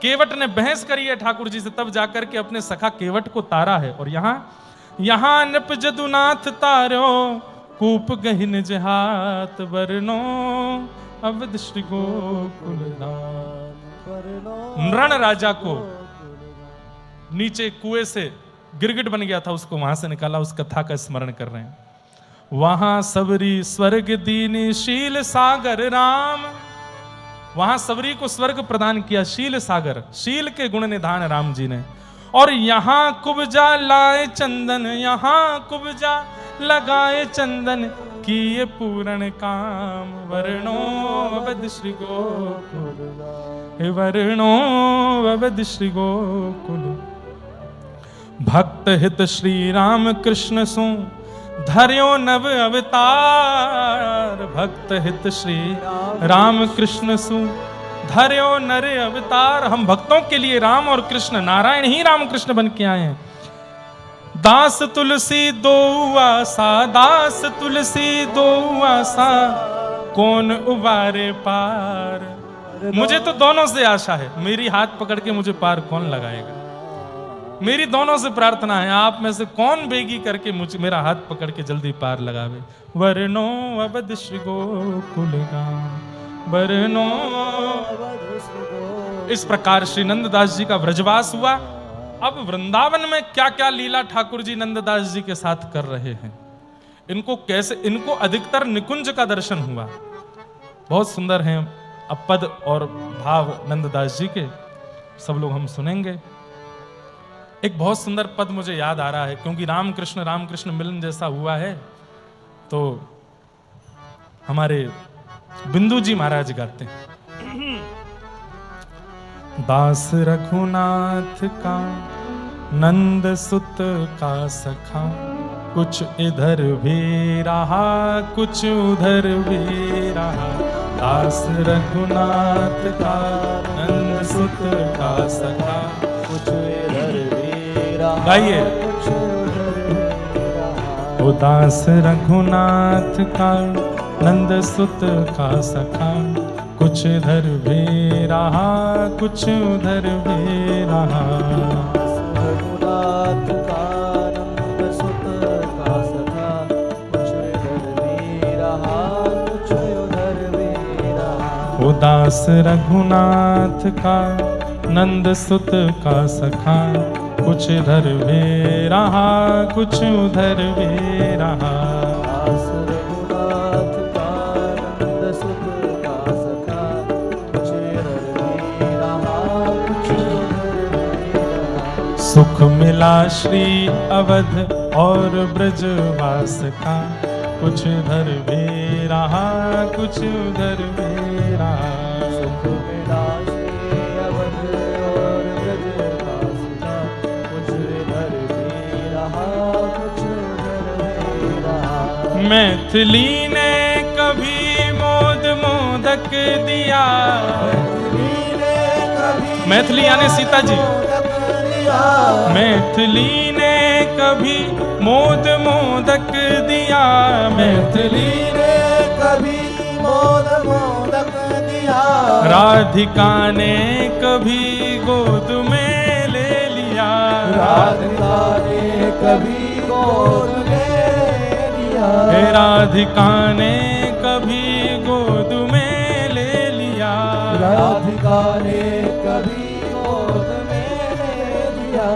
केवट ने बहस करी है ठाकुर जी से, तब जाकर के अपने सखा केवट को तारा है। और यहां नृप जदुनाथ तारो कूप गहिन जहात बरनो अवध श्री गोकुल नृण राजा को नीचे कुएं से गिरगिट बन गया था, उसको वहां से निकाला, उस कथा का स्मरण कर रहे हैं। वहां सबरी स्वर्ग दीनी शील सागर राम, वहां सबरी को स्वर्ग प्रदान किया, शील सागर, शील के गुण निधान राम जी ने। और यहां कुब्जा लाए चंदन, यहां कुब्जा लगाए चंदन, किए पूर्ण काम वर्णो अवध श्री गोकुल, वर्णो अवध श्री गोकुल। भक्त हित श्री राम कृष्ण सु धर्यो नव अवतार, भक्त हित श्री राम कृष्ण सु धर्यो नर अवतार। हम भक्तों के लिए राम और कृष्ण, नारायण ही राम कृष्ण बन के आए हैं। दास तुलसी दो आसा, दास तुलसी दो आसा, कौन उबारे पार। मुझे तो दोनों से आशा है, मेरी हाथ पकड़ के मुझे पार कौन लगाएगा। मेरी दोनों से प्रार्थना है, आप में से कौन बेगी करके मुझे मेरा हाथ पकड़ के जल्दी पार लगावे। वर्णो अवध श्री गोकुल गाम, वर्णो। इस प्रकार श्री नंददास जी का व्रजवास हुआ। अब वृंदावन में क्या क्या लीला ठाकुर जी नंददास जी के साथ कर रहे हैं, इनको कैसे, इनको अधिकतर निकुंज का दर्शन हुआ। बहुत सुंदर हैं अब पद और भाव नंददास जी के, सब लोग हम सुनेंगे। एक बहुत सुंदर पद मुझे याद आ रहा है, क्योंकि राम कृष्ण मिलन जैसा हुआ है, तो हमारे बिंदु जी महाराज गाते हैं। दास रघुनाथ का नंद सुत का सखा, कुछ इधर भी रहा कुछ उधर भी रहा। दास रघुनाथ का नंद सुत का सखा, कुछ इधर भी रहा गाइए। कुछ उधर भी रहा। ओ दास रघुनाथ का नंद सुत का सखा, कुछ इधर भी रहा कुछ उधर भी रहा। रघुनाथ का नंद सुत का सखा, कुछ इधर भी रहा कुछ उधर भी रहा। ओ दास रघुनाथ का नंद सुत का सखा, कुछ इधर भी रहा कुछ उधर भी रहा। दास रघुनाथ का नंद सुत का सखा, कुछ इधर भी रहा कुछ उधर भी रहा। सुख मिला श्री अवध और ब्रजवास का, कुछ इधर भी रहा कुछ उधर भी रहा। सुख मिला श्री अवध और ब्रजवास का, कुछ इधर भी रहा कुछ उधर भी रहा। मैथिली ने कभी मोद मोदक दिया, मैथिली यानी सीता जी। मैथिली ने कभी मोद मोदक दिया, मैथिली ने कभी मोद मोदक दिया। राधिका ने कभी गोद में ले लिया, राधिका ने कभी गोद में लिया। हे राधिका ने कभी गोद में ले लिया। राधिका ने कभी गोद में ले लिया।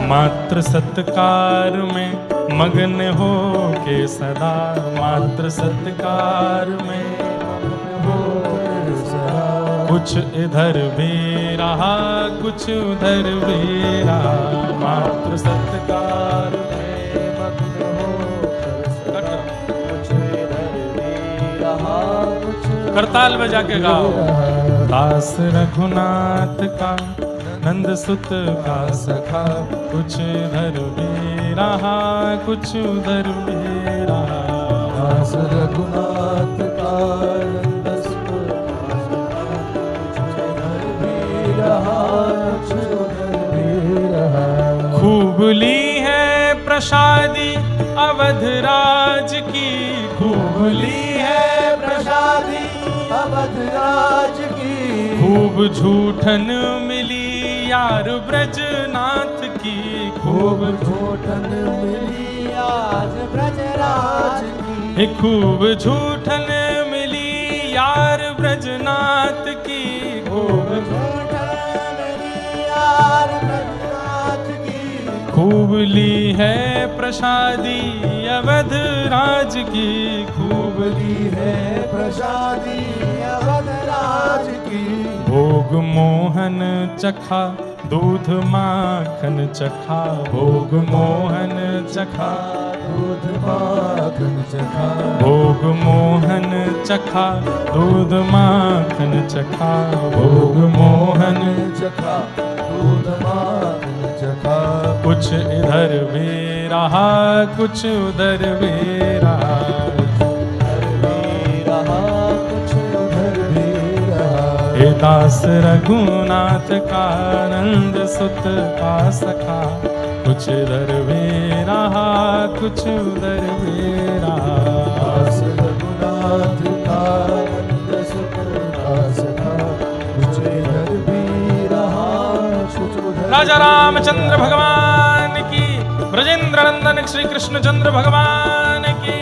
मात्र सत्कार में मगन हो के सदा, मात्र सत्कार में हो सदा। कुछ इधर भी रहा कुछ उधर भी रहा। मात्र सत्कार में करताल बजा के गाओ। दास रघुनाथ का नंद सुत का सखा, कुछ इधर भी रहा कुछ उधर भी रहा। दास रघुनाथ का नंद सुत का सखा, कुछ इधर भी रहा कुछ उधर भी रहा। खूब ली है प्रसादी अवध राज की, खूब ली है प्रसादी अवध राज की, खूब झूठन मिली यार ब्रजनाथ की, खूब झूठन मिली आज ब्रजराज की, हे खूब झूठन मिली यार ब्रजनाथ की, खूब झूठन मिली यार ब्रजनाथ की, खूब ली है प्रसादी अवध राज की, खूब ली है प्रसादी अवध राज की, भोग मोहन चखा दूध माखन चखा, भोग मोहन चखा दूध माखन चखा, भोग मोहन चखा दूध माखन चखा, भोग मोहन चखा दूध माखन चखा, कुछ इधर भी रहा कुछ उधर भी रहा। कुछ उधर भी रहा। हे दास रघुनाथ का नंद सुत का सखा, कुछ इधर भी रहा कुछ उधर भी रहा। दास रघुनाथ का नंद सुत का सखा, कुछ इधर भी रहा कुछ उधर। राजा रामचंद्र भगवान की, ब्रजेंद्र नंदन श्री कृष्णचंद्र भगवान की।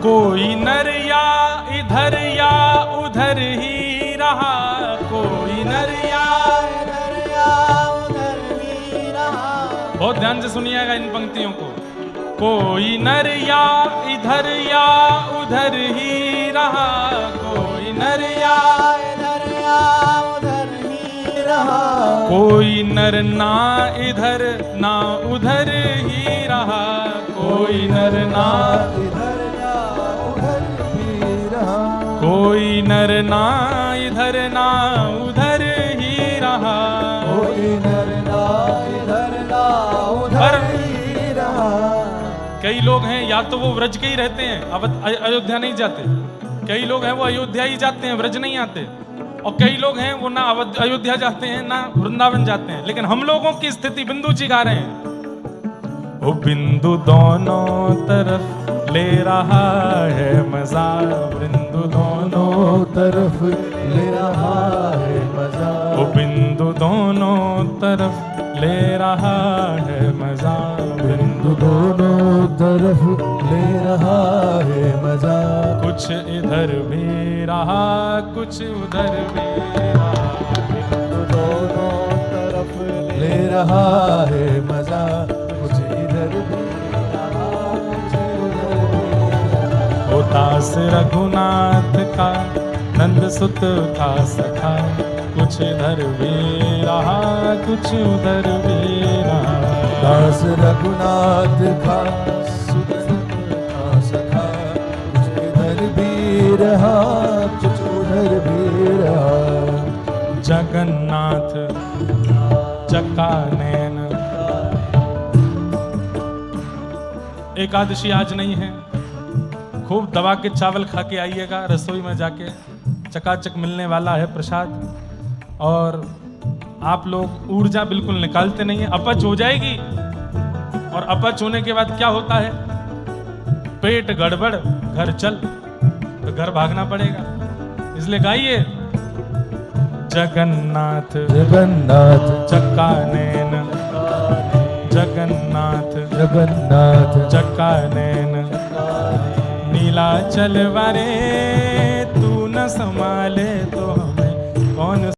कोई नर या इधर या उधर ही रहा, कोई नर या इधर या उधर ही रहा। बहुत ध्यान से सुनिएगा इन पंक्तियों को। कोई नर या इधर या उधर ही रहा, कोई नर या इधर या उधर ही रहा। कोई नर ना इधर ना उधर ही रहा, कोई नर ना इधर या उधर ही रहा। कोई नर ना इधर ना उधर ही रहा। कोई नर ना इधर ना उधर ही रहा। कई लोग हैं या तो वो व्रज के ही रहते हैं, अयोध्या नहीं जाते। कई लोग हैं वो अयोध्या ही जाते हैं, व्रज नहीं आते। और कई लोग हैं वो ना अयोध्या जाते हैं ना वृंदावन जाते हैं। लेकिन हम लोगों की स्थिति बिंदु जी गा रहे हैं, वो बिंदु दोनों तरफ ले रहा है मजा, बिंदु दोनों तरफ ले रहा है मजा। वो बिंदु दोनों तरफ ले रहा है मजा, बिंदु दोनों तरफ ले रहा है मजा। कुछ इधर भी रहा कुछ उधर भी रहा। दोनों तरफ ले रहा है मजा। कुछ इधर भी रहा कुछ उधर भी रहा। ओ दास रघुनाथ का नंद सुत का सखा, कुछ इधर भी रहा कुछ उधर भी रहा। दास रघुनाथ का सुत का सखा, कुछ इधर भी रहा कुछ उधर भी रहा। जगन्नाथ चक्का नैन। एकादशी आज नहीं है, खूब दबा के चावल खा के आइएगा, रसोई में जाके चकाचक मिलने वाला है प्रसाद। और आप लोग ऊर्जा बिल्कुल निकालते नहीं है, अपच हो जाएगी। और अपच होने के बाद क्या होता है, पेट गड़बड़ घर चल, तो घर भागना पड़ेगा। इसलिए गाइए, जगन्नाथ जगन्नाथ चक्का नैन, जगन्नाथ जगन्नाथ चक्का नैन, नीला चलवारे तू न समा